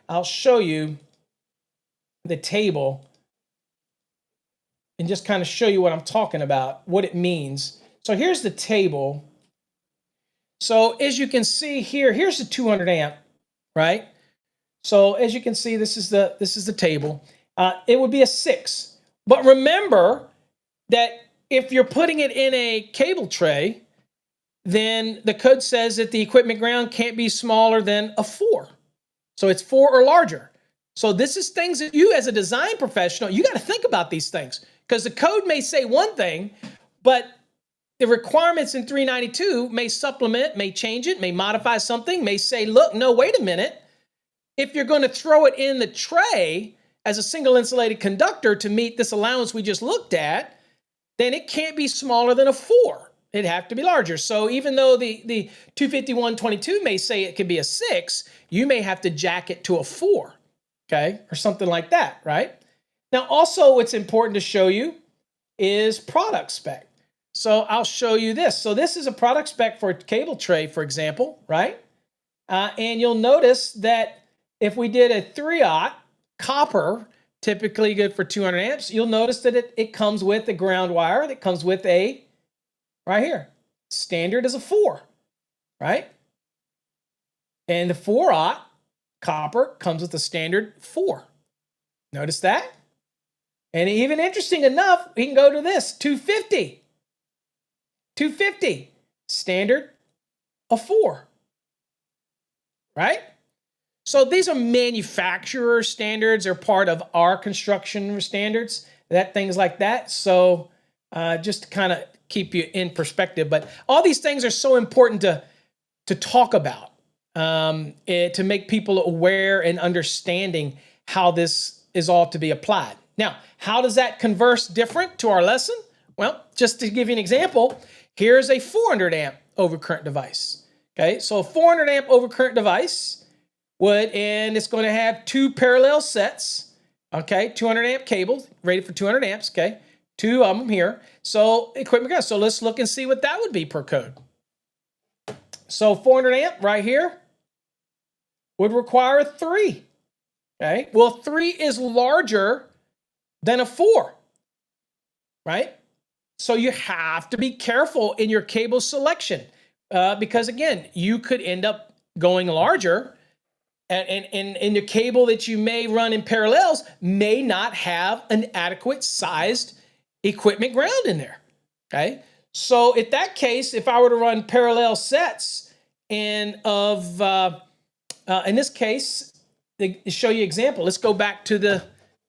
Speaker 1: I'll show you the table and just kind of show you what I'm talking about, what it means. So here's the table. So as you can see here, here's the 200 amp, right? So as you can see, this is the table. It would be a 6. But remember that if you're putting it in a cable tray, then the code says that the equipment ground can't be smaller than a 4. So it's 4 or larger. So this is things that you as a design professional, you got to think about these things, because the code may say one thing, but the requirements in 392 may supplement, may change it, may modify something, may say, look, no, wait a minute. If you're going to throw it in the tray as a single insulated conductor to meet this allowance we just looked at, then it can't be smaller than a 4. It'd have to be larger. So even though the 251.22 may say it could be a 6, you may have to jack it to a 4, okay, or something like that, right? Now, also what's important to show you is product spec. So I'll show you this. So this is a product spec for a cable tray, for example, right? And you'll notice that if we did a 3/0 copper, typically good for 200 amps, you'll notice that it comes with a ground wire that comes with a, right here, standard is a 4, right? And the 4/0 copper comes with a standard 4. Notice that? And even interesting enough, we can go to this, 250. 250, standard, a 4, right? So these are manufacturer standards. They're part of our construction standards, things like that. So just to kind of keep you in perspective. But all these things are so important to talk about, to make people aware and understanding how this is all to be applied. Now, how does that converse different to our lesson? Well, just to give you an example, here's a 400 amp overcurrent device. Okay, so a 400 amp overcurrent device and it's going to have 2 parallel sets, okay, 200 amp cables, rated for 200 amps, okay, 2 of them here. So equipment ground. So let's look and see what that would be per code. So 400 amp right here would require a 3, okay? Well, 3 is larger than a 4, right? So you have to be careful in your cable selection because, again, you could end up going larger, and the cable that you may run in parallels may not have an adequate sized equipment ground in there, okay? So in that case, if I were to run parallel sets in this case, to show you example, let's go back to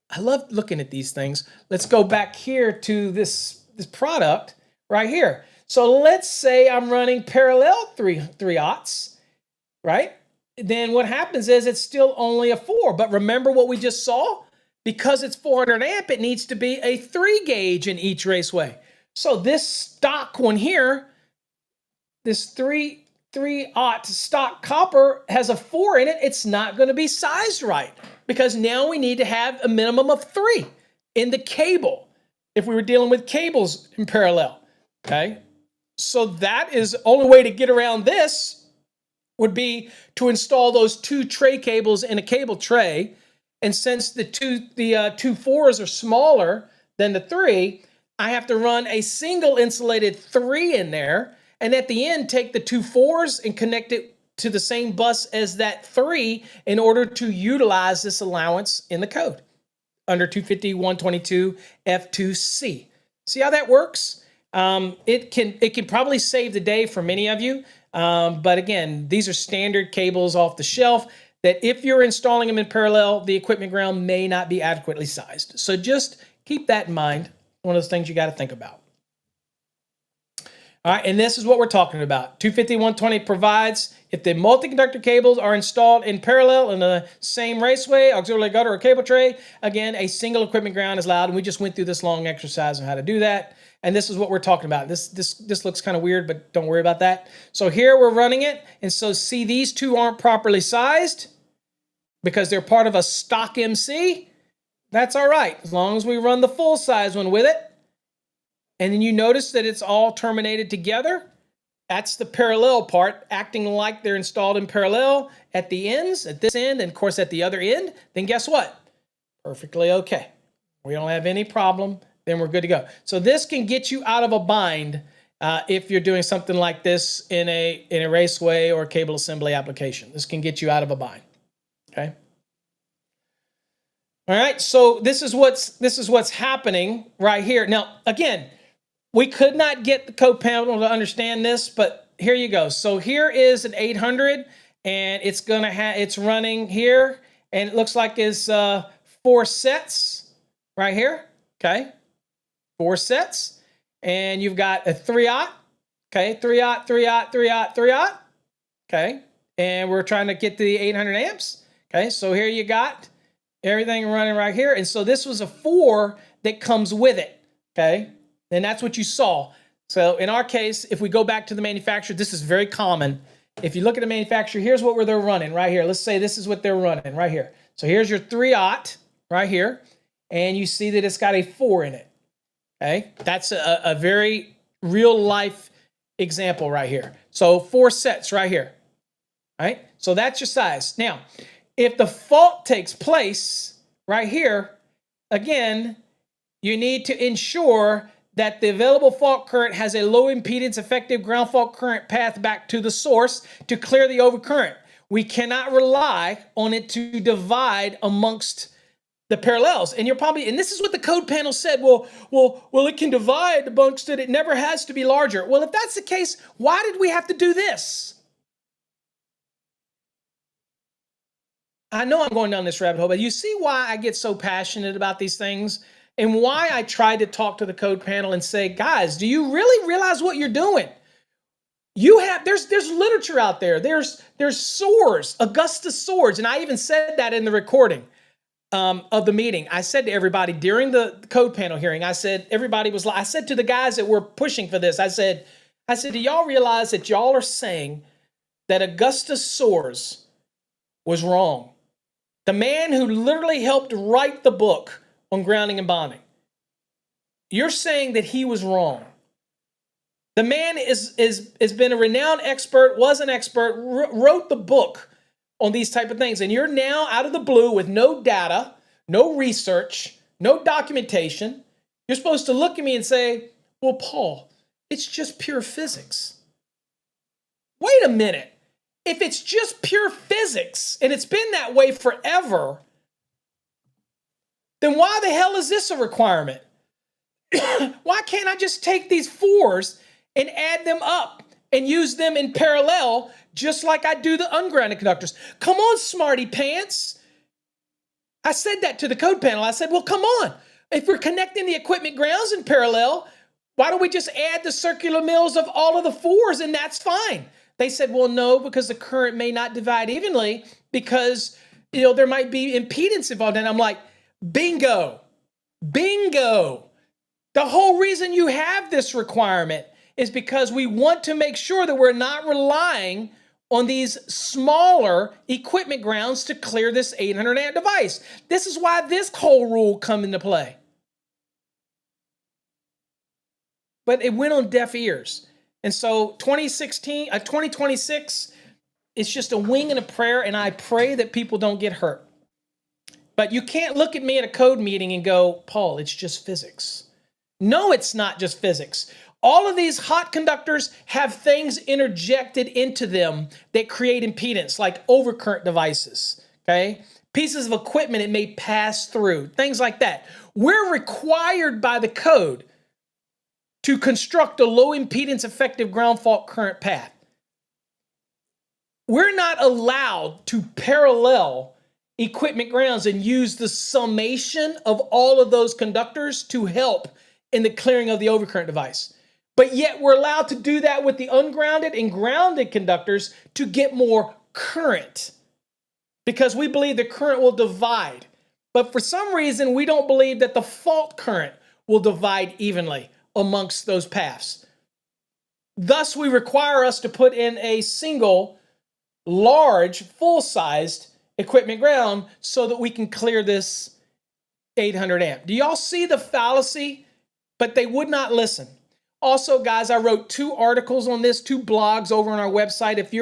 Speaker 1: I love looking at these things. Let's go back here to this product right here. So let's say I'm running parallel 3/0, right? Then what happens is it's still only a 4. But remember what we just saw? Because it's 400 amp, it needs to be a 3 gauge in each raceway. So this stock one here, this 3/0 stock copper has a 4 in it. It's not going to be sized right because now we need to have a minimum of 3 in the cable if we were dealing with cables in parallel, okay? So that is the only way to get around this would be to install those 2 tray cables in a cable tray. And since the two 4s are smaller than the 3, I have to run a single insulated 3 in there. And at the end, take the 2 4s and connect it to the same bus as that 3 in order to utilize this allowance in the code under 250.122 F2C. See how that works? It can probably save the day for many of you. But again, these are standard cables off the shelf that if you're installing them in parallel, the equipment ground may not be adequately sized. So just keep that in mind. One of those things you got to think about. All right, and this is what we're talking about. 250-120 provides if the multi-conductor cables are installed in parallel in the same raceway, auxiliary gutter, or cable tray, again, a single equipment ground is allowed. And we just went through this long exercise on how to do that. And this is what we're talking about. This looks kind of weird, but don't worry about that. So here we're running it. And so see, these two aren't properly sized because they're part of a stock MC. That's all right, as long as we run the full size one with it. And then you notice that it's all terminated together. That's the parallel part, acting like they're installed in parallel at the ends, at this end, and of course at the other end. Then guess what? Perfectly okay. We don't have any problem. Then we're good to go. So this can get you out of a bind if you're doing something like this in a raceway or cable assembly application. This can get you out of a bind. Okay. All right. So this is what's happening right here. Now, again, we could not get the code panel to understand this, but here you go. So here is an 800, and it's running here, and it looks like it's 4 sets right here. Okay, 4 sets, and you've got a 3/0. Okay, 3/0, 3/0, 3/0, 3/0. Okay, and we're trying to get to the 800 amps. Okay, so here you got everything running right here, and so this was a 4 that comes with it. Okay. And that's what you saw. So in our case, if we go back to the manufacturer, this is very common. If you look at the manufacturer, here's what they're running right here. Let's say this is what they're running right here. So here's your 3/0 right here. And you see that it's got a 4 in it. Okay. That's a very real life example right here. So 4 sets right here. All right. So that's your size. Now, if the fault takes place right here, again, you need to ensure that the available fault current has a low impedance effective ground fault current path back to the source to clear the overcurrent. We cannot rely on it to divide amongst the parallels. And this is what the code panel said, well, it can divide amongst it. It never has to be larger. Well, if that's the case, why did we have to do this? I know I'm going down this rabbit hole, but you see why I get so passionate about these things? And why I tried to talk to the code panel and say, guys, do you really realize what you're doing? There's literature out there. There's swords, Augusta swords. And I even said that in the recording of the meeting. I said to everybody during the code panel hearing, I said to the guys that were pushing for this, I said, do y'all realize that y'all are saying that Augusta swords was wrong? The man who literally helped write the book on grounding and bonding. You're saying that he was wrong. The man has been a renowned expert, was an expert, wrote the book on these type of things. And you're now out of the blue with no data, no research, no documentation. You're supposed to look at me and say, well, Paul, it's just pure physics. Wait a minute. If it's just pure physics, and it's been that way forever, then why the hell is this a requirement? Why can't I just take these 4s and add them up and use them in parallel just like I do the ungrounded conductors? Come on, smarty pants. I said that to the code panel. I said, well, come on. If we're connecting the equipment grounds in parallel, why don't we just add the circular mills of all of the 4s and that's fine? They said, well, no, because the current may not divide evenly because there might be impedance involved. And I'm like, bingo, bingo. The whole reason you have this requirement is because we want to make sure that we're not relying on these smaller equipment grounds to clear this 800 amp device. This is why this whole rule come into play. But it went on deaf ears. And so 2026, it's just a wing and a prayer, and I pray that people don't get hurt. But you can't look at me at a code meeting and go, Paul, it's just physics. No, it's not just physics. All of these hot conductors have things interjected into them that create impedance, like overcurrent devices, okay? Pieces of equipment it may pass through, things like that. We're required by the code to construct a low impedance effective ground fault current path. we're not allowed to parallel equipment grounds and use the summation of all of those conductors to help in the clearing of the overcurrent device. But yet we're allowed to do that with the ungrounded and grounded conductors to get more current, because we believe the current will divide. But for some reason, we don't believe that the fault current will divide evenly amongst those paths. Thus, we require us to put in a single, large, full-sized equipment ground so that we can clear this 800 amp. Do y'all see the fallacy? But they would not listen. Also, guys, I wrote 2 articles on this, 2 blogs over on our website. If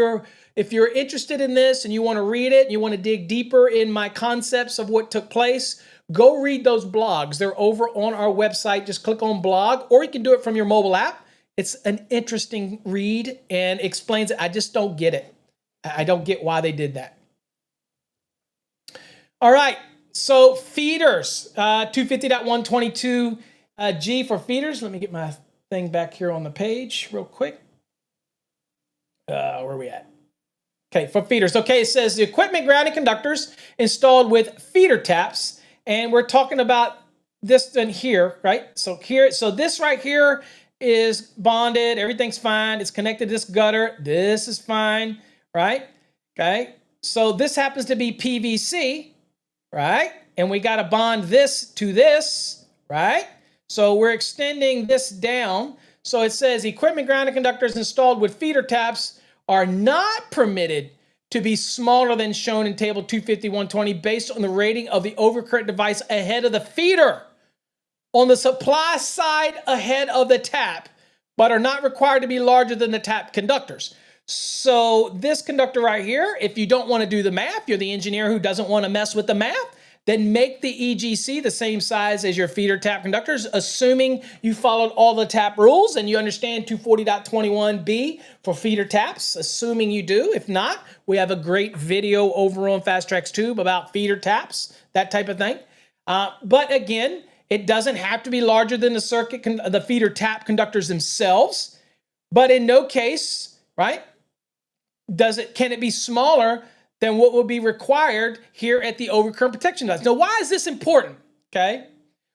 Speaker 1: you're interested in this and you want to read it, and you want to dig deeper in my concepts of what took place, go read those blogs. They're over on our website. Just click on blog, or you can do it from your mobile app. It's an interesting read and explains it. I just don't get it. I don't get why they did that. All right, so feeders, 250.122G for feeders. Let me get my thing back here on the page real quick. Where are we at? Okay, for feeders. Okay, it says the equipment grounding conductors installed with feeder taps, and we're talking about this in here, right? So this right here is bonded. Everything's fine. It's connected to this gutter. This is fine, right? Okay, so this happens to be PVC, right? And we got to bond this to this, right? So we're extending this down. So it says equipment grounding conductors installed with feeder taps are not permitted to be smaller than shown in table 250.120 based on the rating of the overcurrent device ahead of the feeder on the supply side ahead of the tap, but are not required to be larger than the tap conductors. So this conductor right here, if you don't want to do the math, you're the engineer who doesn't want to mess with the math, then make the EGC the same size as your feeder tap conductors, assuming you followed all the tap rules and you understand 240.21b for feeder taps, assuming you do. If not, we have a great video over on Fast Tracks Tube about feeder taps, that type of thing. But again, it doesn't have to be larger than the feeder tap conductors themselves. But in no case, right, can it be smaller than what will be required here at the overcurrent protection device? Now, why is this important? Okay.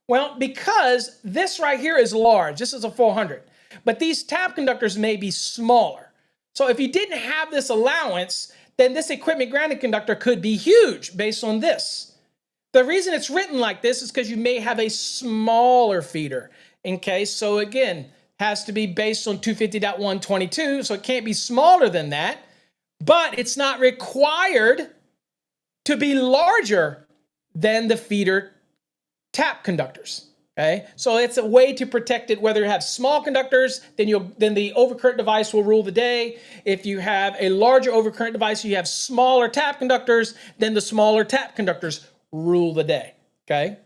Speaker 1: Well, because this right here is large. This is a 400. But these tap conductors may be smaller. So if you didn't have this allowance, then this equipment grounding conductor could be huge based on this. The reason it's written like this is because you may have a smaller feeder. Okay. So again, has to be based on 250.122. So it can't be smaller than that. But it's not required to be larger than the feeder tap conductors. Okay, so it's a way to protect it. Whether you have small conductors, then the overcurrent device will rule the day. If you have a larger overcurrent device, you have smaller tap conductors, then the smaller tap conductors rule the day. Okay,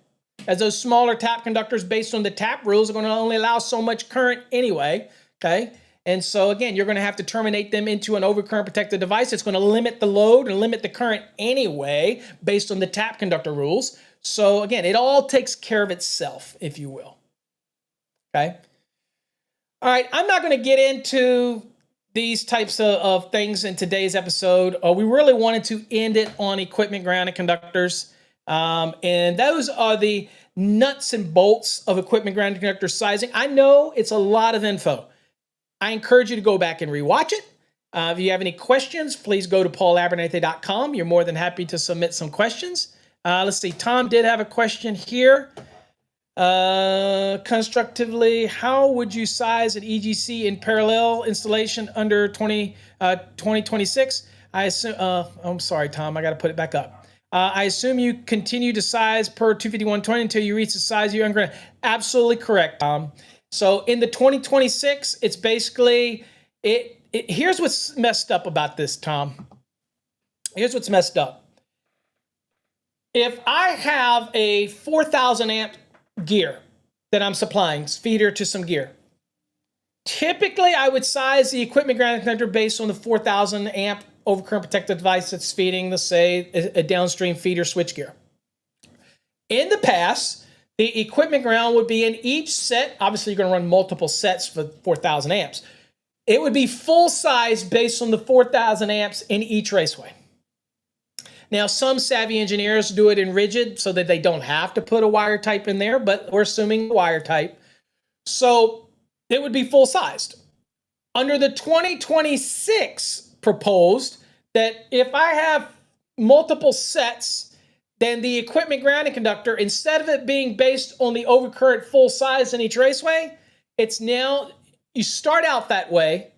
Speaker 1: as those smaller tap conductors, based on the tap rules, are going to only allow so much current anyway. Okay. And so again, you're going to have to terminate them into an overcurrent protected device. It's going to limit the load and limit the current anyway, based on the tap conductor rules. So again, it all takes care of itself, if you will. Okay. All right. I'm not going to get into these types of things in today's episode. We really wanted to end it on equipment grounded conductors. And those are the nuts and bolts of equipment grounded conductor sizing. I know it's a lot of info. I encourage you to go back and rewatch it. If you have any questions, please go to paulabernathy.com. You're more than happy to submit some questions. Let's see. Tom did have a question here. Constructively, how would you size an EGC in parallel installation under 2026? I assume, I'm sorry, Tom. I got to put it back up. I assume you continue to size per 25120 until you reach the size you ungrounded. Absolutely correct, Tom. So in the 2026, it's basically, here's what's messed up about this, Tom. Here's what's messed up. If I have a 4,000 amp gear that I'm supplying, feeder to some gear, typically I would size the equipment grounding connector based on the 4,000 amp overcurrent protected device that's feeding, let's say, a downstream feeder switchgear. In the past, the equipment ground would be in each set. Obviously, you're going to run multiple sets for 4,000 amps. It would be full size based on the 4,000 amps in each raceway. Now, some savvy engineers do it in rigid so that they don't have to put a wire type in there, but we're assuming wire type. So it would be full sized. Under the 2026 proposed that if I have multiple sets, then the equipment grounding conductor, instead of it being based on the overcurrent full size in each raceway, it's now, you start out that way,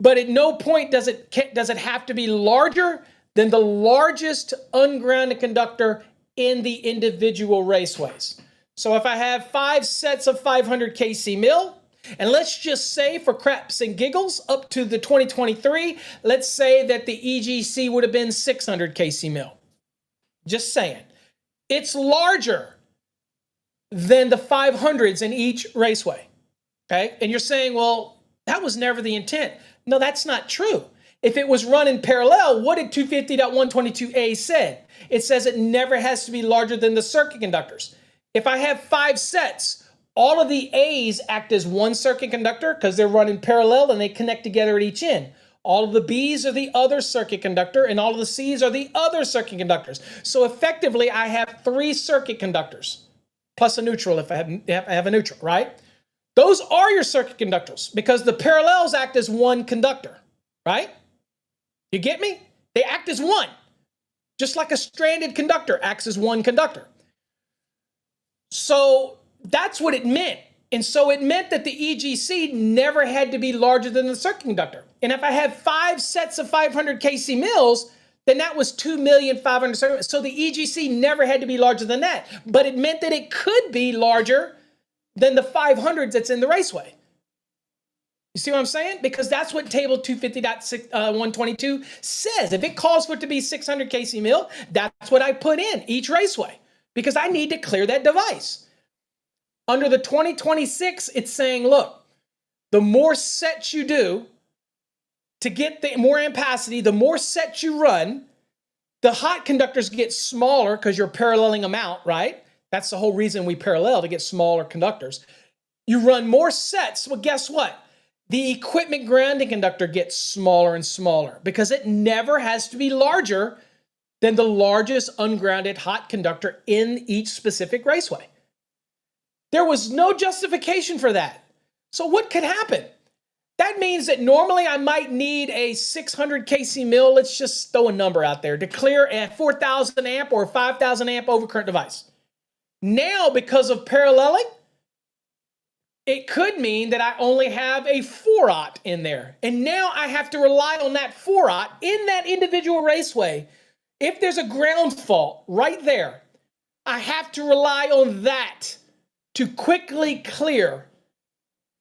Speaker 1: but at no point does it have to be larger than the largest ungrounded conductor in the individual raceways. So if I have 5 sets of 500 kc mil, and let's just say for craps and giggles, up to the 2023, let's say that the EGC would have been 600 kc mil. Just saying. It's larger than the 500s in each raceway. Okay? And you're saying, well, that was never the intent. No, that's not true. If it was run in parallel, what did 250.122a said? It says it never has to be larger than the circuit conductors. If I have 5 sets, all of the A's act as one circuit conductor because they're running parallel and they connect together at each end. All of the B's are the other circuit conductor and all of the C's are the other circuit conductors. So effectively, I have 3 circuit conductors plus a neutral if I have a neutral, right? Those are your circuit conductors because the parallels act as one conductor, right? You get me? They act as one. Just like a stranded conductor acts as one conductor. So that's what it meant. And so it meant that the EGC never had to be larger than the circuit conductor. And if I had 5 sets of 500 kc mils, then that was 2,500,000. So the EGC never had to be larger than that. But it meant that it could be larger than the 500s that's in the raceway. You see what I'm saying? Because that's what table 250.122 says. If it calls for it to be 600 kc mil, that's what I put in each raceway because I need to clear that device. Under the 2026, it's saying, look, the more sets you do to get the more ampacity, the more sets you run, the hot conductors get smaller because you're paralleling them out, right? That's the whole reason we parallel, to get smaller conductors. You run more sets, well, guess what? The equipment grounding conductor gets smaller and smaller because it never has to be larger than the largest ungrounded hot conductor in each specific raceway. There was no justification for that. So what could happen? That means that normally I might need a 600 kc mil, let's just throw a number out there, to clear a 4,000 amp or 5,000 amp overcurrent device. Now, because of paralleling, it could mean that I only have a 4-aught in there. And now I have to rely on that 4-aught in that individual raceway. If there's a ground fault right there, I have to rely on that to quickly clear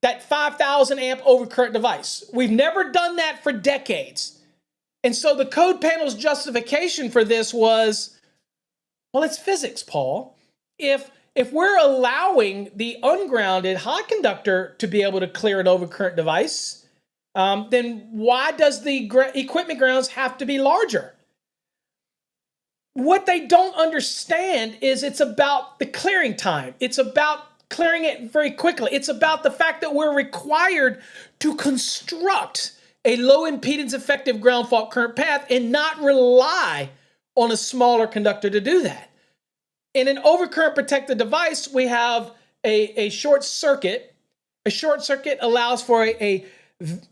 Speaker 1: that 5,000 amp overcurrent device. We've never done that for decades. And so the code panel's justification for this was, well, it's physics, Paul. If we're allowing the ungrounded hot conductor to be able to clear an overcurrent device, then why does the equipment grounds have to be larger? What they don't understand is it's about the clearing time. It's about clearing it very quickly. It's about the fact that we're required to construct a low impedance effective ground fault current path and not rely on a smaller conductor to do that. In an overcurrent protected device, we have a short circuit. A short circuit allows for a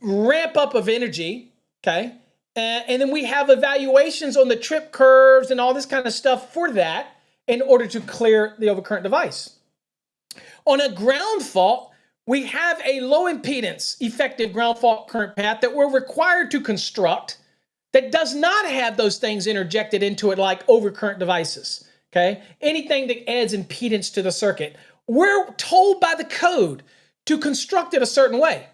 Speaker 1: ramp up of energy, okay? And then we have evaluations on the trip curves and all this kind of stuff for that in order to clear the overcurrent device. On a ground fault, we have a low impedance effective ground fault current path that we're required to construct that does not have those things interjected into it like overcurrent devices. Okay, anything that adds impedance to the circuit, we're told by the code to construct it a certain way.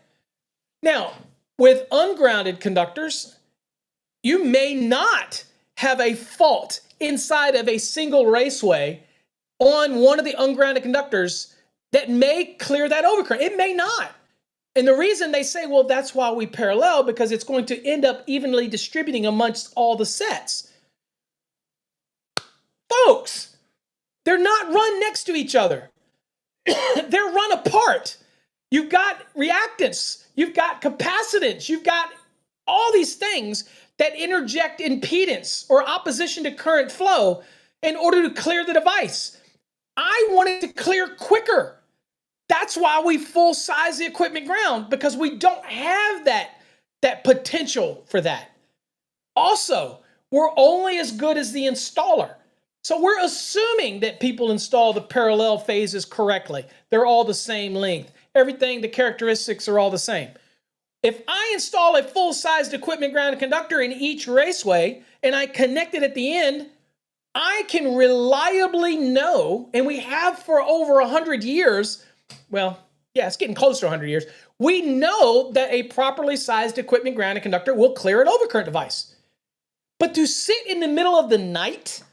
Speaker 1: Now, with ungrounded conductors, you may not have a fault inside of a single raceway on one of the ungrounded conductors that may clear that overcurrent. It may not. And the reason they say, well, that's why we parallel, because it's going to end up evenly distributing amongst all the sets. Folks, they're not run next to each other. They're run apart. You've got reactants, you've got capacitance, you've got all these things that interject impedance or opposition to current flow in order to clear the device. I wanted to clear quicker. That's why we full size the equipment ground, because we don't have that potential for that. Also, we're only as good as the installer. So we're assuming that people install the parallel phases correctly. They're all the same length. Everything, the characteristics are all the same. If I install a full-sized equipment ground conductor in each raceway and I connect it at the end, I can reliably know, and we have for over 100 years, well, yeah, it's getting close to 100 years, we know that a properly sized equipment ground conductor will clear an overcurrent device. But to sit in the middle of the night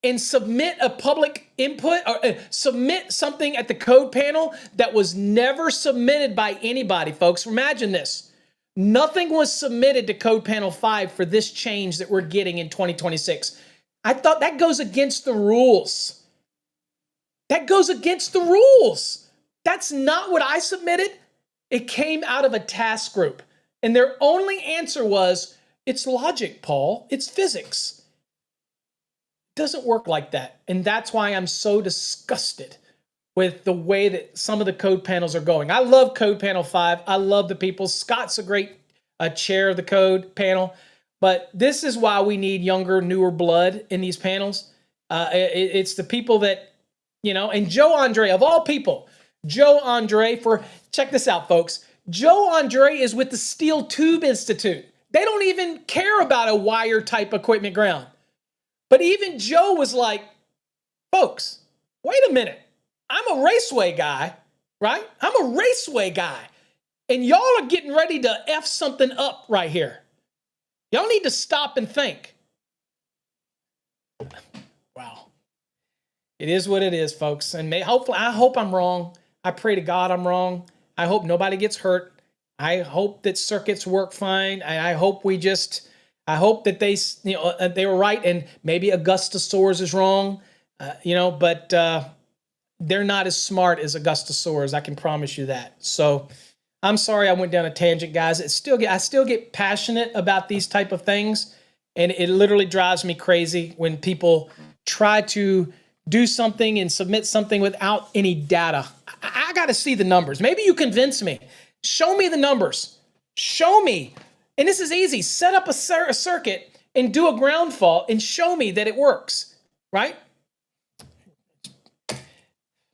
Speaker 1: and submit a public input or submit something at the code panel that was never submitted by anybody, folks. Imagine this. Nothing was submitted to code panel 5 for this change that we're getting in 2026. I thought that goes against the rules. That goes against the rules. That's not what I submitted. It came out of a task group. And their only answer was, it's logic, Paul. It's physics. Doesn't work like that. And that's why I'm so disgusted with the way that some of the code panels are going. I love code panel 5. I love the people. Scott's a great chair of the code panel. But this is why we need younger, newer blood in these panels. It's the people that, and Joe Andre, of all people, Joe Andre check this out, folks. Joe Andre is with the Steel Tube Institute. They don't even care about a wire type equipment ground. But even Joe was like, folks, wait a minute. I'm a raceway guy, right? I'm a raceway guy. And y'all are getting ready to F something up right here. Y'all need to stop and think. Wow. It is what it is, folks. And I hope I'm wrong. I pray to God I'm wrong. I hope nobody gets hurt. I hope that circuits work fine. I hope that they were right, and maybe Augusta Soares is wrong, but they're not as smart as Augusta Soares. I can promise you that. So I'm sorry I went down a tangent, guys. I still get passionate about these type of things, and it literally drives me crazy when people try to do something and submit something without any data. I got to see the numbers. Maybe you convince me. Show me the numbers. Show me. And this is easy. Set up a circuit and do a ground fault and show me that it works, right?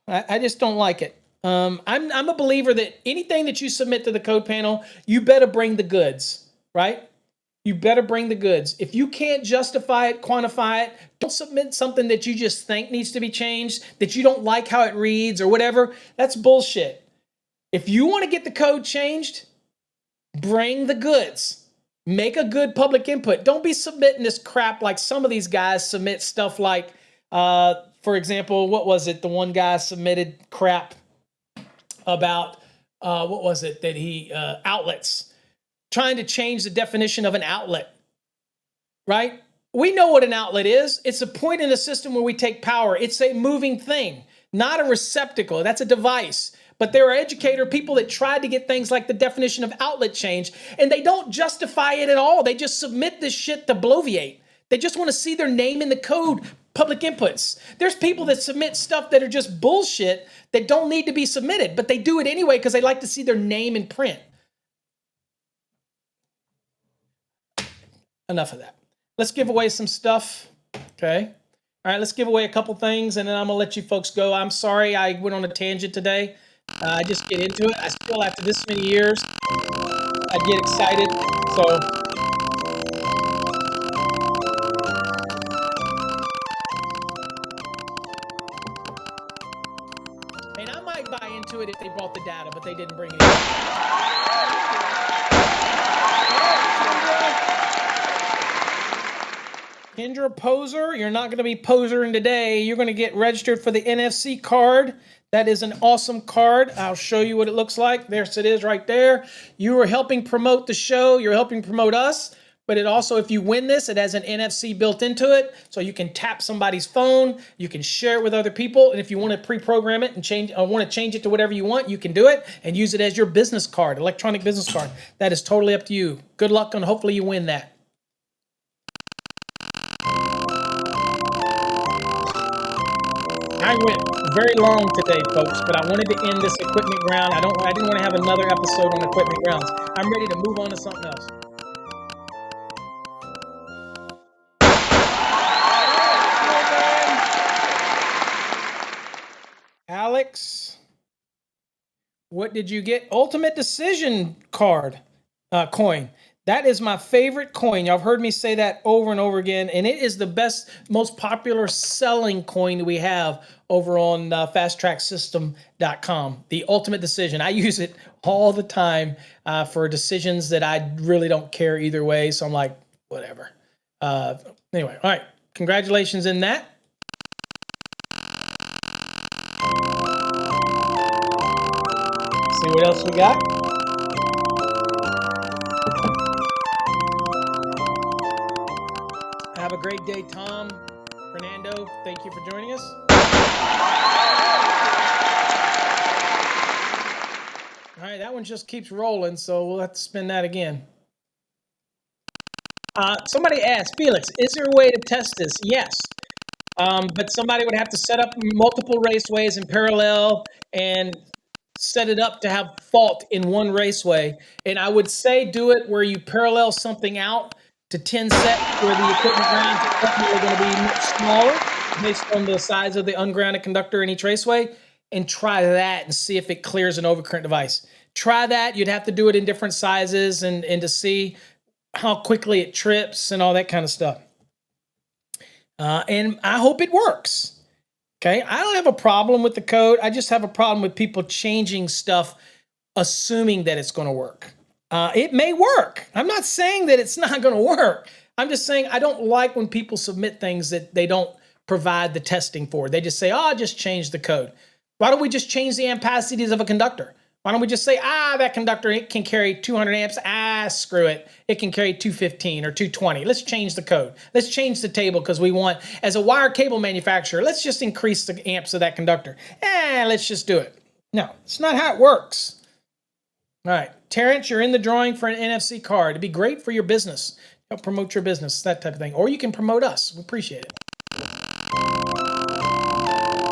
Speaker 1: I just don't like it. I'm a believer that anything that you submit to the code panel, you better bring the goods, right? You better bring the goods. If you can't justify it, quantify it, don't submit something that you just think needs to be changed, that you don't like how it reads or whatever. That's bullshit. If you want to get the code changed, bring the goods. Make a good public input. Don't be submitting this crap like some of these guys submit stuff like, for example, what was it? The one guy submitted crap about, what was it that outlets, trying to change the definition of an outlet, right? We know what an outlet is. It's a point in the system where we take power. It's a moving thing, not a receptacle. That's a device. But there are people that tried to get things like the definition of outlet changed, and they don't justify it at all. They just submit this shit to bloviate. They just want to see their name in the code, public inputs. There's people that submit stuff that are just bullshit that don't need to be submitted, but they do it anyway because they like to see their name in print. Enough of that. Let's give away some stuff, okay? All right, let's give away a couple things, and then I'm going to let you folks go. I'm sorry I went on a tangent today. I just get into it. I still, after this many years, I get excited. So, and I might buy into it if they brought the data, but they didn't bring it in. Kendra Poser, you're not going to be posering today. You're going to get registered for the NFC card. That is an awesome card. I'll show you what it looks like. There it is right there. You are helping promote the show. You're helping promote us but it also, if you win this, it has an NFC built into it, so you can tap somebody's phone, you can share it with other people, and if you want to pre-program it and change, or want to change it to whatever you want, you can do it and use it as your business card, electronic business card. That is totally up to you. Good luck, and hopefully you win that. I went very long today, folks, but I wanted to end this equipment ground. I didn't want to have another episode on equipment grounds. I'm ready to move on to something else. Alex, what did you get? Ultimate Decision card coin. That is my favorite coin. Y'all have heard me say that over and over again, and it is the best, most popular selling coin that we have over on fasttracksystem.com. The Ultimate Decision. I use it all the time for decisions that I really don't care either way, so I'm like, whatever. Anyway, all right. Congratulations in that. See what else we got. Have a great day, Tom. Fernando, thank you for joining us. All right, that one just keeps rolling, so we'll have to spin that again. Somebody asked, Felix, is there a way to test this? Yes, but somebody would have to set up multiple raceways in parallel and set it up to have fault in one raceway. And I would say do it where you parallel something out to 10 set, where the equipment grounds are definitely going to be much smaller based on the size of the ungrounded conductor in each raceway, and try that and see if it clears an overcurrent device. Try that. You'd have to do it in different sizes and to see how quickly it trips and all that kind of stuff. And I hope it works. Okay, I don't have a problem with the code. I just have a problem with people changing stuff, assuming that it's going to work. It may work. I'm not saying that it's not going to work. I'm just saying I don't like when people submit things that they don't provide the testing for. They just say, oh, just change the code. Why don't we just change the ampacities of a conductor? Why don't we just say, that conductor, it can carry 200 amps. Screw it. It can carry 215 or 220. Let's change the code. Let's change the table because we want, as a wire cable manufacturer, let's just increase the amps of that conductor. Let's just do it. No, it's not how it works. All right, Terrence, you're in the drawing for an NFC card. It'd be great for your business. Help promote your business, that type of thing. Or you can promote us. We appreciate it.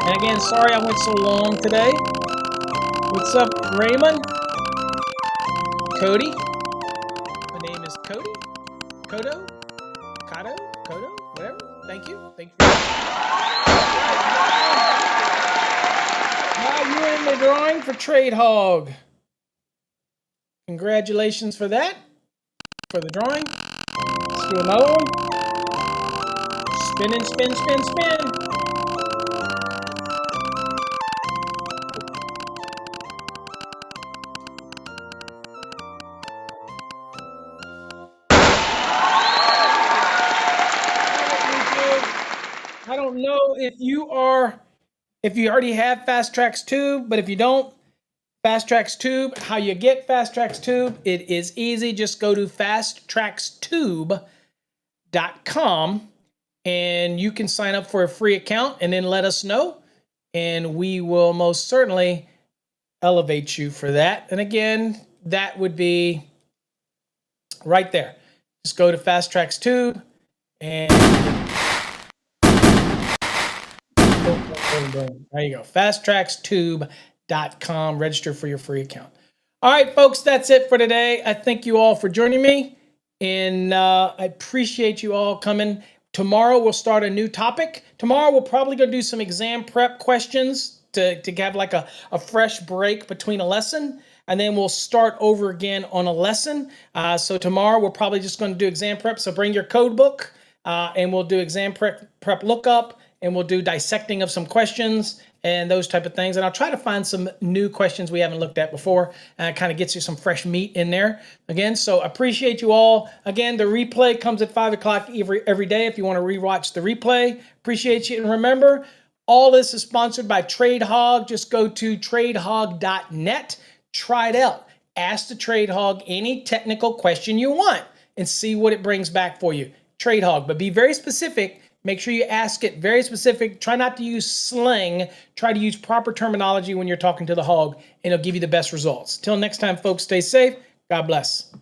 Speaker 1: And again, sorry I went so long today. What's up, Raymond? Cody? My name is Cody? Kodo? Kato? Kodo? Whatever. Thank you. Thank you. Now you're in the drawing for Trade Hog. Congratulations for that. For the drawing. Let's do another one. Spin and spin, spin, spin. I don't know if you already have Fast Tracks Tube, but if you don't, Fast Tracks Tube, how you get Fast Tracks Tube, it is easy. Just go to fasttrackstube.com and you can sign up for a free account and then let us know, and we will most certainly elevate you for that. And again, that would be right there. Just go to Fast Tracks Tube and there you go. fasttrackstube.com. Register for your free account. All right, folks, that's it for today. I thank you all for joining me, and I appreciate you all coming. Tomorrow we'll start a new topic. Tomorrow we're probably going to do some exam prep questions to have like a fresh break between a lesson, and then we'll start over again on a lesson. So tomorrow we're probably just going to do exam prep. So bring your code book, and we'll do exam prep lookup, and we'll do dissecting of some questions and those type of things. And I'll try to find some new questions we haven't looked at before, and it kind of gets you some fresh meat in there. Again, so appreciate you all. Again, the replay comes at 5 o'clock every day if you want to rewatch the replay. Appreciate you. And remember, all this is sponsored by Trade Hog. Just go to tradehog.net. Try it out. Ask the Trade Hog any technical question you want. and see what it brings back for you. Trade hog, but be very specific. Make sure you ask it very specific. Try not to use slang. Try to use proper terminology when you're talking to the hog, and it'll give you the best results. Till next time, folks, stay safe. God bless.